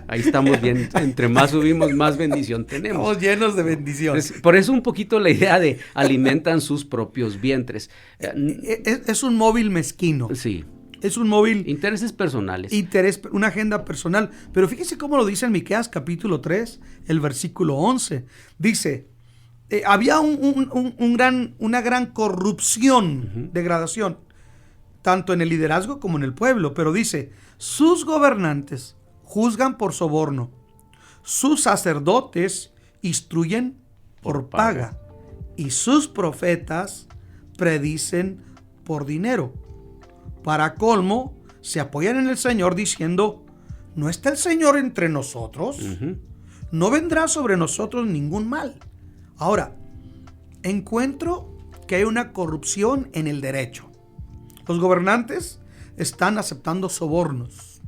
Ahí estamos bien. Entre más subimos, más bendición tenemos. Estamos llenos de bendición. Por eso un poquito la idea de alimentan sus propios vientres. Es un móvil mezquino. Sí. Es un móvil... Intereses personales. Una agenda personal. Pero fíjese cómo lo dice en Miqueas capítulo 3, el versículo 11. Dice, había una gran corrupción, degradación, tanto en el liderazgo como en el pueblo. Pero dice, sus gobernantes juzgan por soborno, sus sacerdotes instruyen por paga, y sus profetas predicen por dinero. Para colmo, se apoyan en el Señor diciendo, ¿no está el Señor entre nosotros? No vendrá sobre nosotros ningún mal. Ahora, encuentro que hay una corrupción en el derecho. Los gobernantes están aceptando sobornos.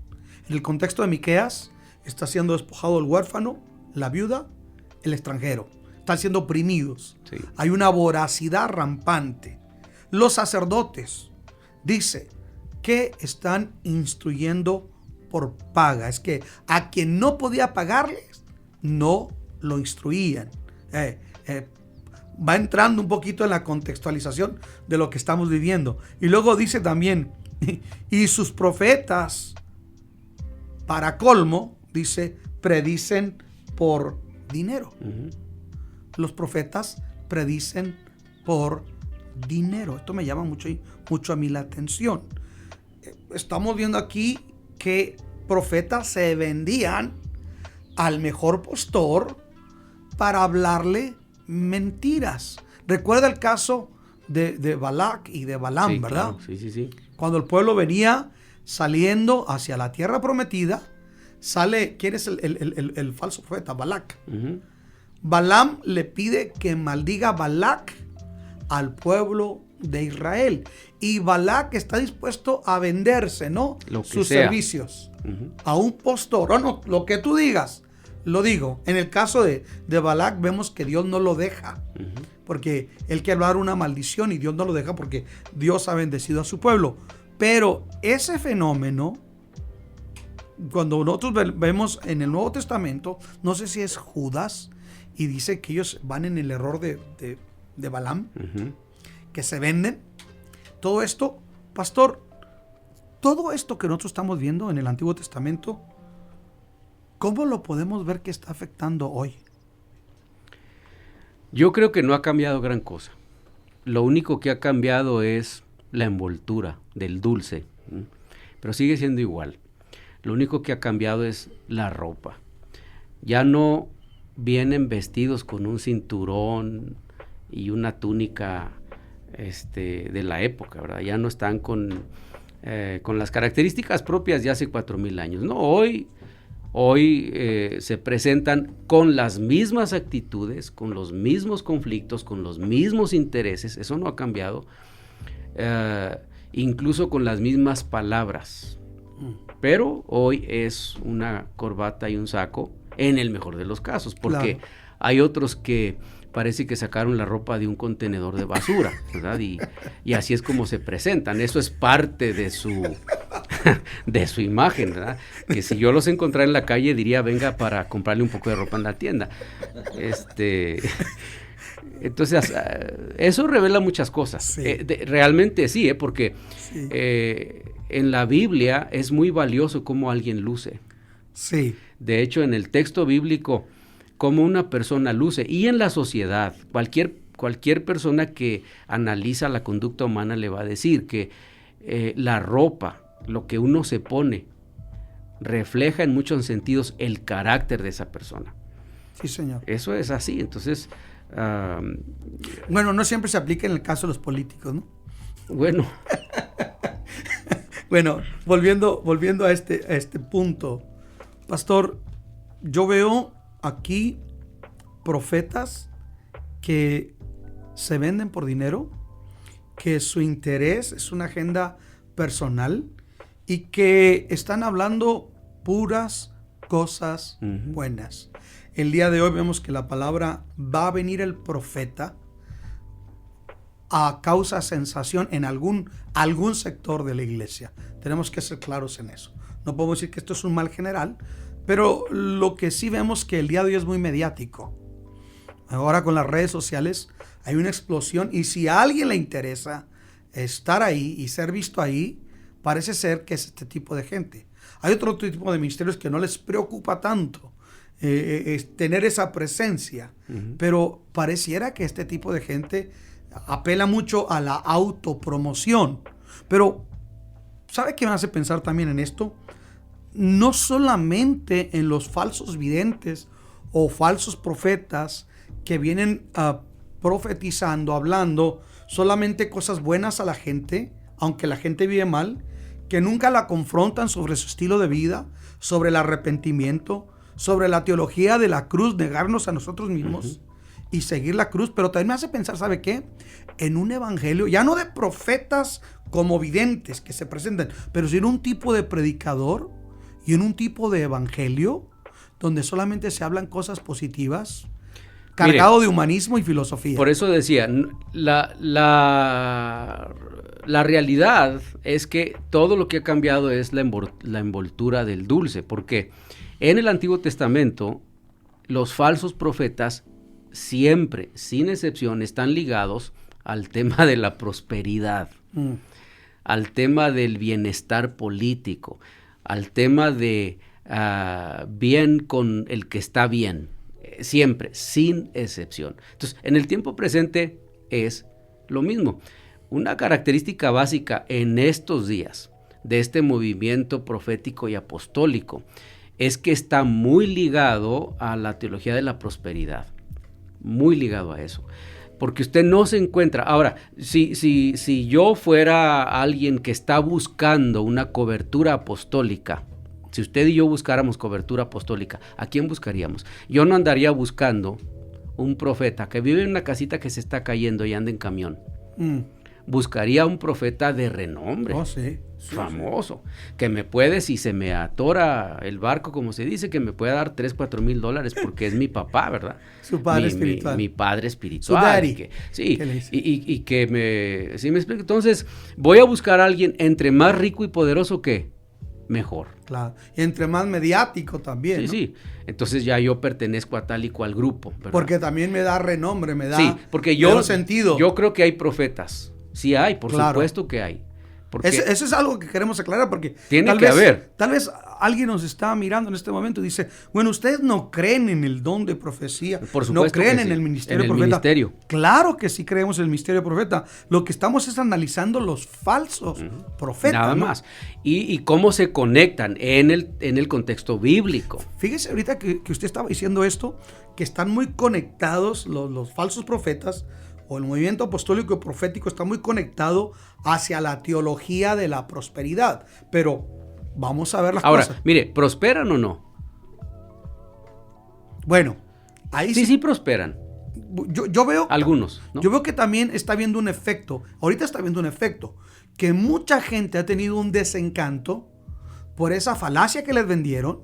En el contexto de Miqueas, está siendo despojado el huérfano, la viuda, el extranjero. Están siendo oprimidos. Sí. Hay una voracidad rampante. Los sacerdotes, dice, que están instruyendo por paga. Es que a quien no podía pagarles, no lo instruían. Va entrando un poquito en la contextualización de lo que estamos viviendo. Y luego dice también, y sus profetas, para colmo, dice, predicen por dinero. Los profetas predicen por dinero. Esto me llama mucho a mí la atención. Estamos viendo aquí que profetas se vendían al mejor postor para hablarle mentiras. Recuerda el caso de Balac y de Balaam, sí, ¿verdad? Claro. Sí. Cuando el pueblo venía saliendo hacia la tierra prometida, sale, ¿quién es el falso profeta? Balac. Balaam le pide que maldiga Balac al pueblo de Israel. Y Balac está dispuesto a venderse, ¿no? Sus servicios a un postor. O no, lo que tú digas, lo digo. En el caso de Balac vemos que Dios no lo deja. Porque él quiere hablar una maldición y Dios no lo deja porque Dios ha bendecido a su pueblo. Pero ese fenómeno, cuando nosotros vemos en el Nuevo Testamento, no sé si es Judas, y dice que ellos van en el error de Balaam, que se venden. Todo esto, pastor, todo esto que nosotros estamos viendo en el Antiguo Testamento, ¿cómo lo podemos ver que está afectando hoy? Yo creo que no ha cambiado gran cosa. Lo único que ha cambiado es la envoltura del dulce, pero sigue siendo igual. Lo único que ha cambiado es la ropa. Ya no vienen vestidos con un cinturón y una túnica de la época, ¿verdad? Ya no están con las características propias de hace 4,000 años. No, hoy se presentan con las mismas actitudes, con los mismos conflictos, con los mismos intereses. Eso no ha cambiado. Incluso con las mismas palabras. Pero hoy es una corbata y un saco, en el mejor de los casos, porque claro, hay otros que parece que sacaron la ropa de un contenedor de basura, ¿verdad? Y así es como se presentan. Eso es parte de su imagen, ¿verdad? Que si yo los encontrara en la calle diría, venga para comprarle un poco de ropa en la tienda. Entonces, eso revela muchas cosas. Sí. Realmente sí, porque sí, en la Biblia es muy valioso cómo alguien luce. Sí. De hecho, en el texto bíblico, cómo una persona luce, y en la sociedad, cualquier persona que analiza la conducta humana le va a decir que la ropa, lo que uno se pone, refleja en muchos sentidos el carácter de esa persona. Sí, señor. Eso es así. Entonces, Bueno, no siempre se aplica en el caso de los políticos, ¿no? Bueno. Bueno, volviendo a este punto, pastor, yo veo aquí profetas que se venden por dinero, que su interés es una agenda personal y que están hablando puras cosas buenas. El día de hoy vemos que la palabra va a venir el profeta a causa sensación en algún sector de la iglesia. Tenemos que ser claros en eso. No podemos decir que esto es un mal general, pero lo que sí vemos que el día de hoy es muy mediático. Ahora con las redes sociales hay una explosión y si a alguien le interesa estar ahí y ser visto ahí, parece ser que es este tipo de gente. Hay otro tipo de ministerios que no les preocupa tanto tener esa presencia, pero pareciera que este tipo de gente apela mucho a la autopromoción. Pero, ¿sabe qué me hace pensar también en esto? No solamente en los falsos videntes o falsos profetas que vienen profetizando, hablando solamente cosas buenas a la gente, aunque la gente vive mal, que nunca la confrontan sobre su estilo de vida, sobre el arrepentimiento, sobre la teología de la cruz, negarnos a nosotros mismos y seguir la cruz. Pero también me hace pensar, ¿sabe qué? En un evangelio, ya no de profetas como videntes que se presentan, pero sí en un tipo de predicador y en un tipo de evangelio donde solamente se hablan cosas positivas, cargado de humanismo y filosofía. Por eso decía, la realidad es que todo lo que ha cambiado es la envoltura del dulce, porque en el Antiguo Testamento los falsos profetas siempre, sin excepción, están ligados al tema de la prosperidad, al tema del bienestar político, al tema de bien con el que está bien. Siempre, sin excepción. Entonces, en el tiempo presente es lo mismo. Una característica básica en estos días de este movimiento profético y apostólico es que está muy ligado a la teología de la prosperidad, muy ligado a eso. Porque usted no se encuentra. Ahora, si yo fuera alguien que está buscando una cobertura apostólica, si usted y yo buscáramos cobertura apostólica, ¿a quién buscaríamos? Yo no andaría buscando un profeta que vive en una casita que se está cayendo y anda en camión. Buscaría un profeta de renombre, famoso, que me puede, si se me atora el barco, como se dice, que me pueda dar $3,000-4,000 porque es mi papá, ¿verdad? Su padre espiritual. Mi padre espiritual. Su daddy. Y que me... ¿Sí me explico? Entonces, voy a buscar a alguien entre más rico y poderoso que mejor. Claro. Y entre más mediático también. Sí, ¿no? Sí. Entonces ya yo pertenezco a tal y cual grupo, ¿verdad? Porque también me da renombre, me da porque sentido. Yo creo que hay profetas. Sí hay, por supuesto que hay. Eso es algo que queremos aclarar porque tiene que haber. Tal vez alguien nos está mirando en este momento y dice, bueno, ustedes no creen en el don de profecía, por supuesto, no creen que en sí. el ministerio en el profeta. Ministerio. Claro que sí creemos en el ministerio profeta. Lo que estamos es analizando los falsos profetas. Nada más. Y cómo se conectan en el contexto bíblico. Fíjese ahorita que usted estaba diciendo esto, que están muy conectados los falsos profetas, o el movimiento apostólico y profético está muy conectado hacia la teología de la prosperidad. Pero vamos a ver las cosas. Ahora, mire, ¿prosperan o no? Bueno, ahí sí prosperan. Yo veo... Algunos, ¿no? Yo veo que también está habiendo un efecto. Ahorita está habiendo un efecto. Que mucha gente ha tenido un desencanto por esa falacia que les vendieron.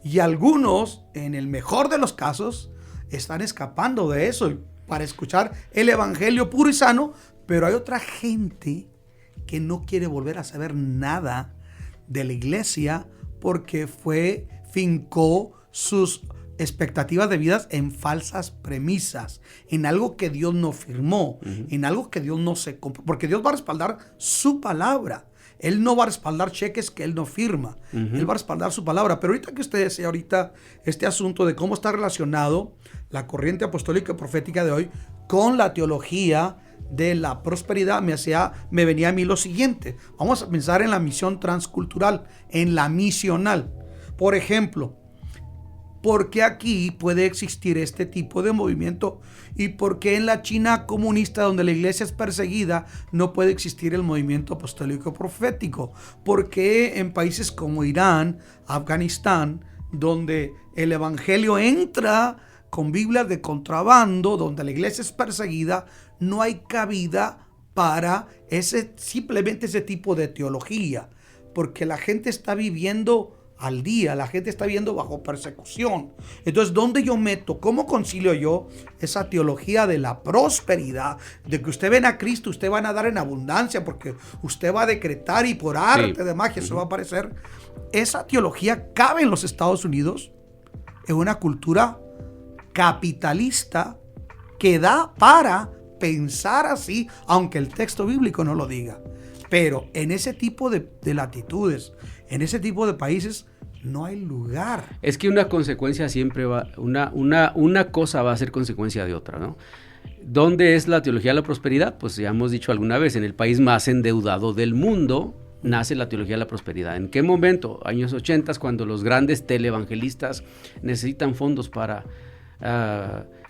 Y algunos, en el mejor de los casos, están escapando de eso para escuchar el evangelio puro y sano, pero hay otra gente que no quiere volver a saber nada de la iglesia porque fincó sus expectativas de vida en falsas premisas, en algo que Dios no firmó, en algo que Dios no se compró, porque Dios va a respaldar su palabra. Él no va a respaldar cheques que Él no firma. Él va a respaldar su palabra. Pero ahorita que usted decía este asunto de cómo está relacionado la corriente apostólica y profética de hoy con la teología de la prosperidad, me venía a mí lo siguiente. Vamos a pensar en la misión transcultural, en la misional. Por ejemplo, ¿por qué aquí puede existir este tipo de movimiento? ¿Y por qué en la China comunista, donde la iglesia es perseguida, no puede existir el movimiento apostólico profético? ¿Por qué en países como Irán, Afganistán, donde el evangelio entra con Biblias de contrabando, donde la iglesia es perseguida, no hay cabida para simplemente ese tipo de teología? Porque la gente está viviendo al día, la gente está viviendo bajo persecución. Entonces, ¿dónde yo meto? ¿Cómo concilio yo esa teología de la prosperidad? De que usted ven a Cristo, usted va a dar en abundancia, porque usted va a decretar y por arte de magia eso va a aparecer. Esa teología cabe en los Estados Unidos, en una cultura capitalista que da para pensar así, aunque el texto bíblico no lo diga. Pero en ese tipo de latitudes, en ese tipo de países, no hay lugar. Es que una consecuencia siempre va, una cosa va a ser consecuencia de otra, ¿no? ¿Dónde es la teología de la prosperidad? Pues ya hemos dicho alguna vez, en el país más endeudado del mundo nace la teología de la prosperidad. ¿En qué momento? Años 80, cuando los grandes televangelistas necesitan fondos para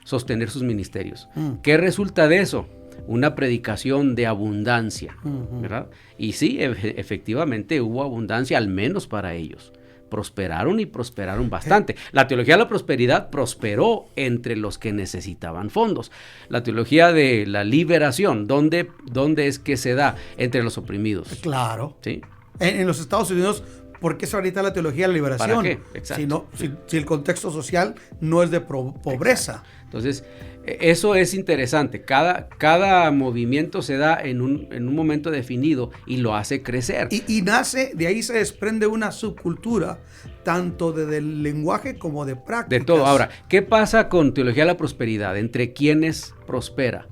sostener sus ministerios. ¿Qué resulta de eso? Una predicación de abundancia, ¿verdad? Y sí, efectivamente hubo abundancia, al menos para ellos. Prosperaron y prosperaron bastante. La teología de la prosperidad prosperó entre los que necesitaban fondos. La teología de la liberación, ¿dónde es que se da? Entre los oprimidos. Claro. ¿Sí? En los Estados Unidos, ¿por qué es ahorita la teología de la liberación? ¿Para qué? Exacto. Si el contexto social no es de pobreza. Exacto. Entonces, eso es interesante. Cada movimiento se da en un momento definido y lo hace crecer. Y nace, de ahí se desprende una subcultura, tanto del lenguaje como de prácticas. De todo. Ahora, ¿qué pasa con teología de la prosperidad? ¿Entre quiénes prospera?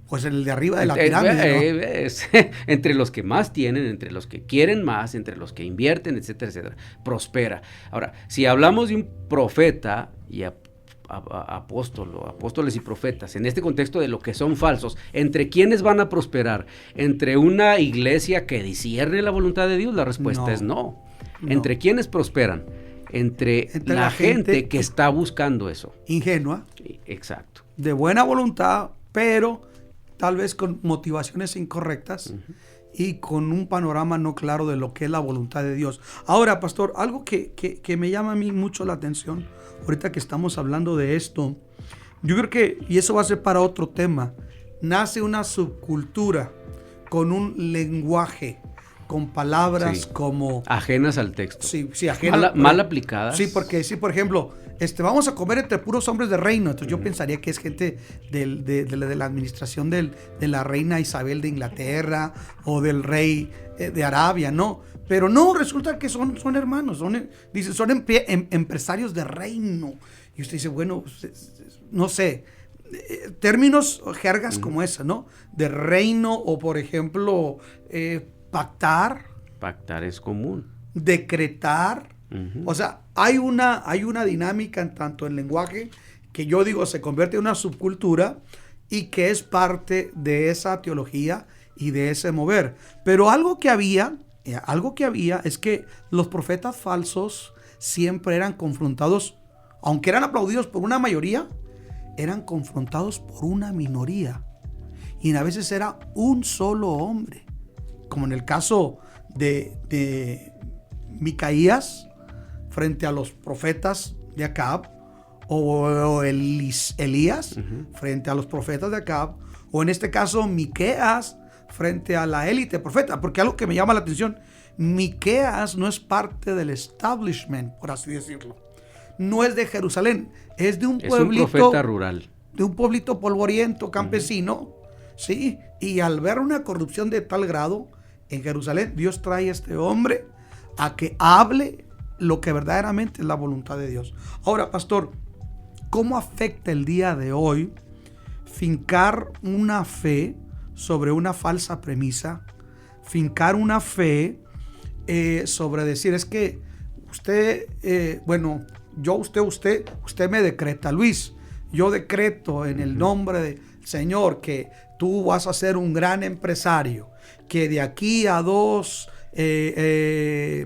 Pues el de arriba de la pirámide, ¿no? Entre los que más tienen, entre los que quieren más, entre los que invierten, etcétera, etcétera. Prospera. Ahora, si hablamos de un profeta y apóstoles y profetas, en este contexto de lo que son falsos, ¿entre quiénes van a prosperar? ¿Entre una iglesia que discierne la voluntad de Dios? La respuesta es no. ¿Entre quiénes prosperan? Entre la gente que está buscando eso. Ingenua. Exacto. De buena voluntad, pero tal vez con motivaciones incorrectas y con un panorama no claro de lo que es la voluntad de Dios. Ahora, pastor, algo que me llama a mí mucho la atención, ahorita que estamos hablando de esto, yo creo que, y eso va a ser para otro tema, nace una subcultura con un lenguaje, con palabras como... ajenas al texto. Sí, ajenas. Mal aplicadas. Sí, porque sí, por ejemplo, vamos a comer entre puros hombres de reino. Entonces yo pensaría que es gente de la administración de la reina Isabel de Inglaterra o del rey de Arabia, ¿no? Pero no, resulta que son hermanos, son empresarios de reino. Y usted dice, bueno, no sé, términos, jergas como esa, ¿no? De reino o, por ejemplo, pactar. Pactar es común. Decretar. O sea, hay una dinámica en tanto el lenguaje que yo digo se convierte en una subcultura y que es parte de esa teología y de ese mover. Pero algo que había es que los profetas falsos siempre eran confrontados, aunque eran aplaudidos por una mayoría, eran confrontados por una minoría. Y a veces era un solo hombre, como en el caso de Micaías frente a los profetas de Acab, o Elías frente a los profetas de Acab, o en este caso Miqueas frente a la élite profeta. Porque algo que me llama la atención, Miqueas no es parte del establishment, por así decirlo. No es de Jerusalén, es de un pueblito. Es un profeta rural. De un pueblito polvoriento, campesino, ¿sí? Y al ver una corrupción de tal grado en Jerusalén, Dios trae a este hombre a que hable lo que verdaderamente es la voluntad de Dios. Ahora, pastor, ¿cómo afecta el día de hoy fincar una fe sobre una falsa premisa? Fincar una fe sobre decir, es que usted, usted me decreta, Luis, yo decreto en el nombre del Señor que tú vas a ser un gran empresario, que de aquí a 2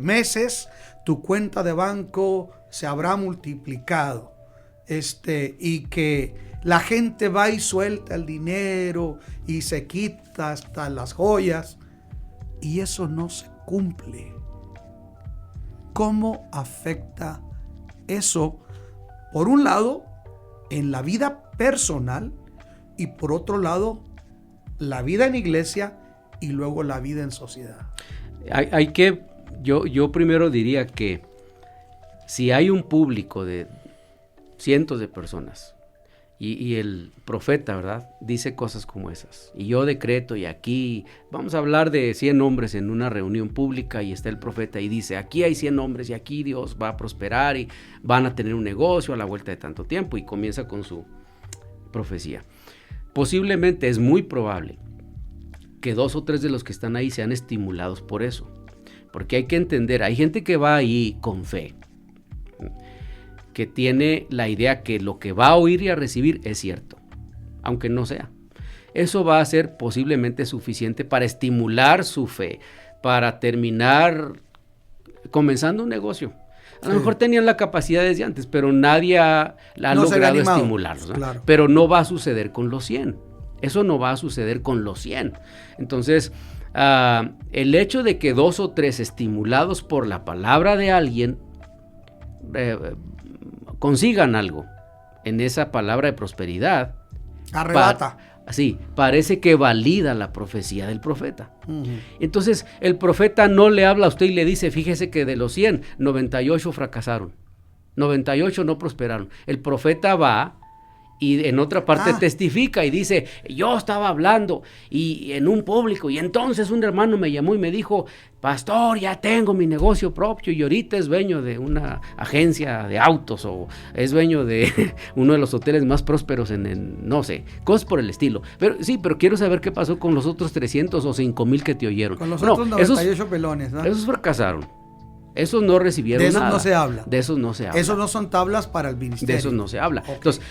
meses tu cuenta de banco se habrá multiplicado. Y que la gente va y suelta el dinero y se quita hasta las joyas, y eso no se cumple. ¿Cómo afecta eso, por un lado, en la vida personal, y por otro lado, la vida en iglesia y luego la vida en sociedad? Yo primero diría que si hay un público de cientos de personas y el profeta, ¿verdad?, dice cosas como esas, y yo decreto, y aquí vamos a hablar de 100 hombres en una reunión pública, y está el profeta y dice, aquí hay 100 hombres y aquí Dios va a prosperar y van a tener un negocio a la vuelta de tanto tiempo, y comienza con su profecía. Posiblemente, es muy probable que 2 o 3 de los que están ahí sean estimulados por eso, porque hay que entender, hay gente que va ahí con fe, que tiene la idea que lo que va a oír y a recibir es cierto, aunque no sea. Eso va a ser posiblemente suficiente para estimular su fe, para terminar comenzando un negocio. A lo mejor tenían la capacidad desde antes, pero nadie ha logrado estimularlos, ¿no? Claro. Pero no va a suceder con los 100. Eso no va a suceder con los 100. Entonces, el hecho de que 2 o 3 estimulados por la palabra de alguien consigan algo en esa palabra de prosperidad, arrebata. Sí, parece que valida la profecía del profeta. Entonces, el profeta no le habla a usted y le dice, fíjese que de los 100, 98 fracasaron, 98 no prosperaron. El profeta va y en otra parte testifica y dice, yo estaba hablando y en un público, y entonces un hermano me llamó y me dijo, pastor, ya tengo mi negocio propio y ahorita es dueño de una agencia de autos, o es dueño de uno de los hoteles más prósperos no sé, cosas por el estilo. Pero sí, pero quiero saber qué pasó con los otros 300 o 5,000 que te oyeron. Con los otros 98 pelones, ¿no? Esos fracasaron. Esos no recibieron nada. De esos no se habla. De esos no se habla. Esos no son tablas para el ministerio. De esos no se habla. Okay. Entonces,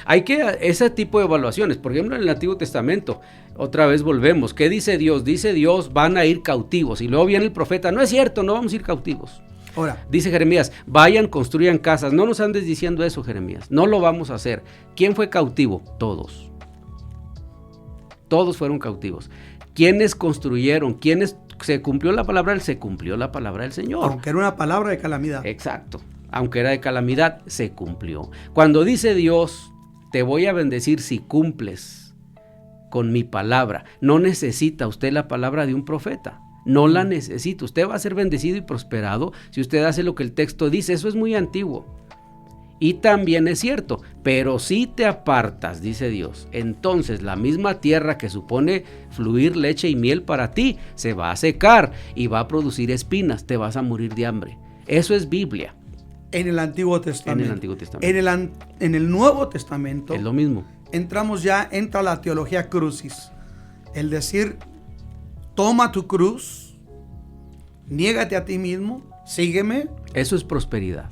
ese tipo de evaluaciones. Por ejemplo, en el Antiguo Testamento, otra vez volvemos. ¿Qué dice Dios? Dice Dios, van a ir cautivos. Y luego viene el profeta, no es cierto, no vamos a ir cautivos. Ahora, dice Jeremías, vayan, construyan casas. No nos andes diciendo eso, Jeremías. No lo vamos a hacer. ¿Quién fue cautivo? Todos. Todos fueron cautivos. ¿Quiénes construyeron? ¿Quiénes se cumplió la palabra? Se cumplió la palabra del Señor. Aunque era una palabra de calamidad. Exacto. Aunque era de calamidad, se cumplió. Cuando dice Dios, te voy a bendecir si cumples con mi palabra, no necesita usted la palabra de un profeta. No la necesita. Usted va a ser bendecido y prosperado si usted hace lo que el texto dice. Eso es muy antiguo. Y también es cierto, pero si te apartas, dice Dios, entonces la misma tierra que supone fluir leche y miel para ti, se va a secar y va a producir espinas, te vas a morir de hambre. Eso es Biblia. En el Antiguo Testamento. En el Antiguo Testamento. En el Nuevo Testamento. Es lo mismo. Entra la teología crucis. El decir, toma tu cruz, niégate a ti mismo, sígueme. Eso es prosperidad.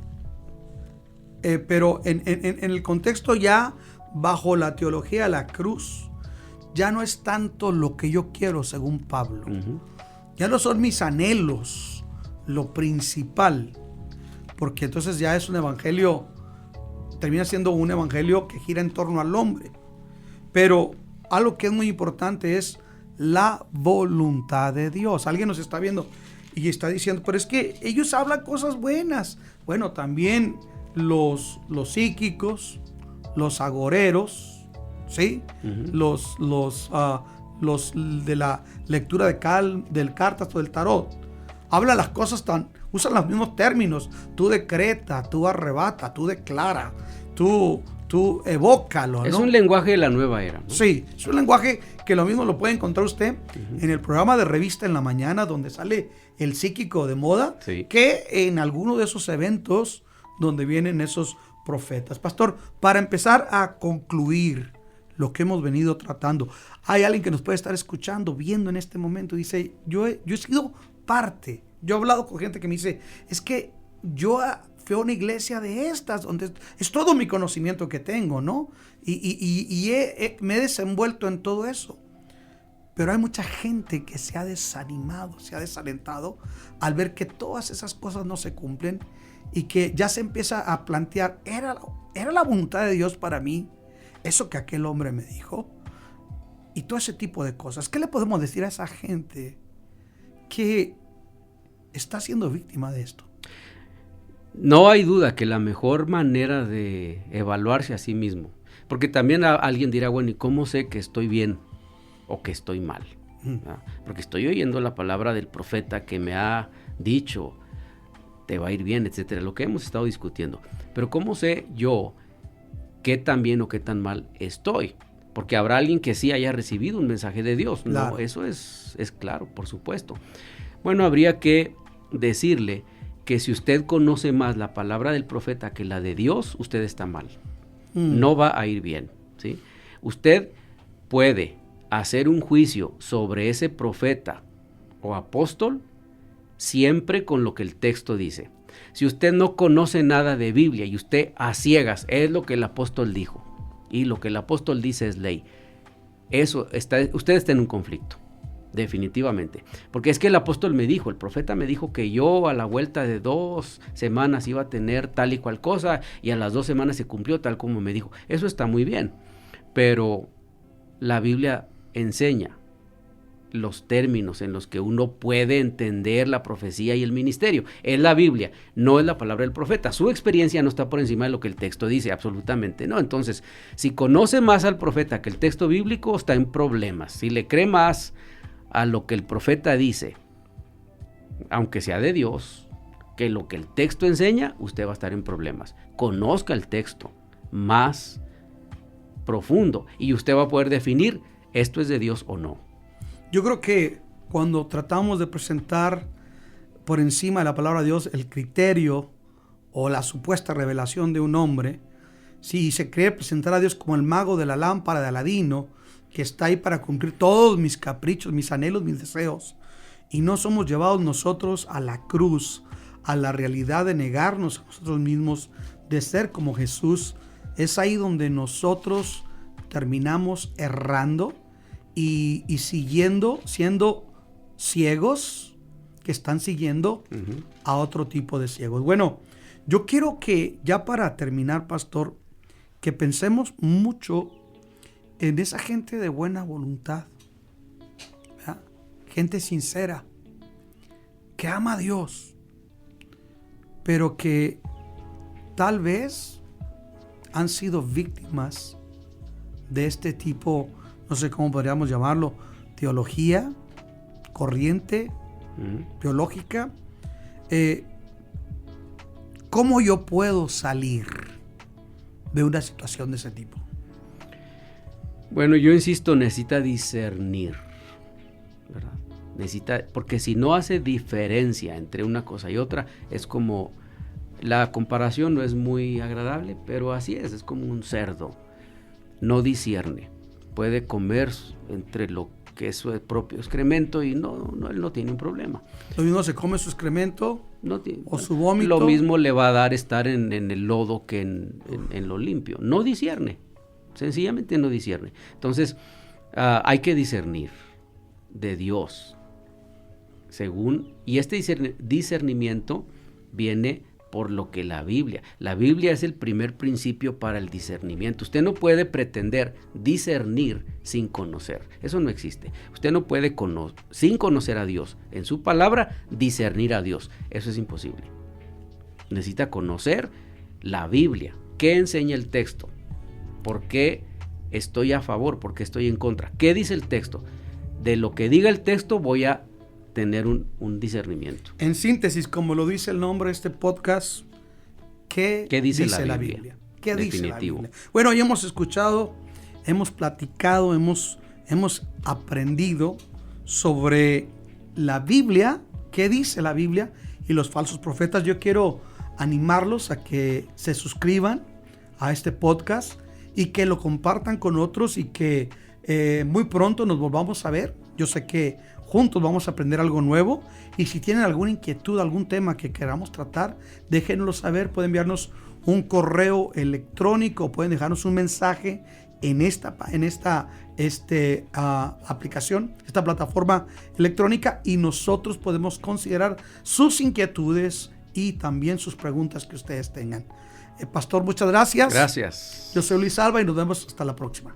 Pero en el contexto ya bajo la teología de la cruz, ya no es tanto lo que yo quiero según Pablo. Ya no son mis anhelos lo principal, porque entonces ya es un evangelio, termina siendo un evangelio que gira en torno al hombre. Pero algo que es muy importante es la voluntad de Dios. Alguien nos está viendo y está diciendo, pero es que ellos hablan cosas buenas. Bueno, también los psíquicos, los agoreros, ¿sí? Los de la lectura del cartas o del tarot, hablan las cosas usan los mismos términos. Tú decreta, tú arrebata, tú declara, tú evócalo, ¿no? Es un lenguaje de la nueva era, ¿no? Sí, es un lenguaje que lo mismo lo puede encontrar usted en el programa de Revista en la Mañana, donde sale el psíquico de moda, sí, que en alguno de esos eventos donde vienen esos profetas. Pastor, para empezar a concluir lo que hemos venido tratando, hay alguien que nos puede estar escuchando, viendo en este momento, dice, yo he sido parte, yo he hablado con gente que me dice, es que yo fui a una iglesia de estas, donde es todo mi conocimiento que tengo, ¿no? Y me he desenvuelto en todo eso. Pero hay mucha gente que se ha desanimado, se ha desalentado al ver que todas esas cosas no se cumplen y que ya se empieza a plantear, ¿era la voluntad de Dios para mí eso que aquel hombre me dijo? Y todo ese tipo de cosas. ¿Qué le podemos decir a esa gente que está siendo víctima de esto? No hay duda que la mejor manera de evaluarse a sí mismo, porque también alguien dirá, bueno, ¿y cómo sé que estoy bien o que estoy mal? Porque estoy oyendo la palabra del profeta que me ha dicho, te va a ir bien, etcétera, lo que hemos estado discutiendo. Pero ¿cómo sé yo qué tan bien o qué tan mal estoy? Porque habrá alguien que sí haya recibido un mensaje de Dios. Claro. No, eso es claro, por supuesto. Bueno, habría que decirle que si usted conoce más la palabra del profeta que la de Dios, usted está mal. No va a ir bien, ¿sí? Usted puede hacer un juicio sobre ese profeta o apóstol siempre con lo que el texto dice. Si usted no conoce nada de Biblia y usted a ciegas, es lo que el apóstol dijo, y lo que el apóstol dice es ley, usted está en un conflicto. Definitivamente, porque es que el apóstol me dijo, el profeta me dijo que yo a la vuelta de 2 semanas iba a tener tal y cual cosa, y a las 2 semanas se cumplió tal como me dijo. Eso está muy bien, pero la Biblia enseña los términos en los que uno puede entender la profecía y el ministerio. Es la Biblia, no es la palabra del profeta. Su experiencia no está por encima de lo que el texto dice, absolutamente no. Entonces, si conoce más al profeta que el texto bíblico, está en problemas. Si le cree más a lo que el profeta dice, aunque sea de Dios, que lo que el texto enseña, usted va a estar en problemas. Conozca el texto más profundo y usted va a poder definir esto es de Dios o no. Yo creo que cuando tratamos de presentar por encima de la palabra de Dios el criterio o la supuesta revelación de un hombre, si se cree presentar a Dios como el mago de la lámpara de Aladino, que está ahí para cumplir todos mis caprichos, mis anhelos, mis deseos, y no somos llevados nosotros a la cruz, a la realidad de negarnos a nosotros mismos, de ser como Jesús, es ahí donde nosotros terminamos errando y siendo ciegos que están siguiendo a otro tipo de ciegos. Bueno, yo quiero que ya para terminar, pastor, que pensemos mucho en esa gente de buena voluntad, ¿verdad? Gente sincera, que ama a Dios, pero que tal vez han sido víctimas de este tipo, no sé cómo podríamos llamarlo, teología, corriente teológica. ¿Cómo yo puedo salir de una situación de ese tipo? Bueno, yo insisto, necesita discernir, ¿verdad? Porque si no hace diferencia entre una cosa y otra, es como, la comparación no es muy agradable, pero así es como un cerdo, no discierne, puede comer entre lo que es su propio excremento y él no tiene un problema. Lo mismo se come su excremento o su vómito. Lo mismo le va a dar estar en el lodo que en lo limpio, no discierne. Sencillamente no discierne. Entonces, hay que discernir de Dios. Y este discernimiento viene por lo que la Biblia es el primer principio para el discernimiento. Usted no puede pretender discernir sin conocer. Eso no existe. Usted no puede, sin conocer a Dios, en su palabra, discernir a Dios. Eso es imposible. Necesita conocer la Biblia. ¿Qué enseña el texto? ¿Por qué estoy a favor? ¿Por qué estoy en contra? ¿Qué dice el texto? De lo que diga el texto voy a tener un discernimiento. En síntesis, como lo dice el nombre de este podcast, ¿qué dice la Biblia? ¿Qué dice la Biblia? Bueno, hoy hemos escuchado, hemos platicado, hemos aprendido sobre la Biblia, qué dice la Biblia y los falsos profetas. Yo quiero animarlos a que se suscriban a este podcast y que lo compartan con otros y que muy pronto nos volvamos a ver. Yo sé que juntos vamos a aprender algo nuevo y si tienen alguna inquietud, algún tema que queramos tratar, déjenlo saber. Pueden enviarnos un correo electrónico, pueden dejarnos un mensaje en esta aplicación, esta plataforma electrónica, y nosotros podemos considerar sus inquietudes y también sus preguntas que ustedes tengan. Pastor, muchas gracias. Gracias. Yo soy Luis Alba y nos vemos hasta la próxima.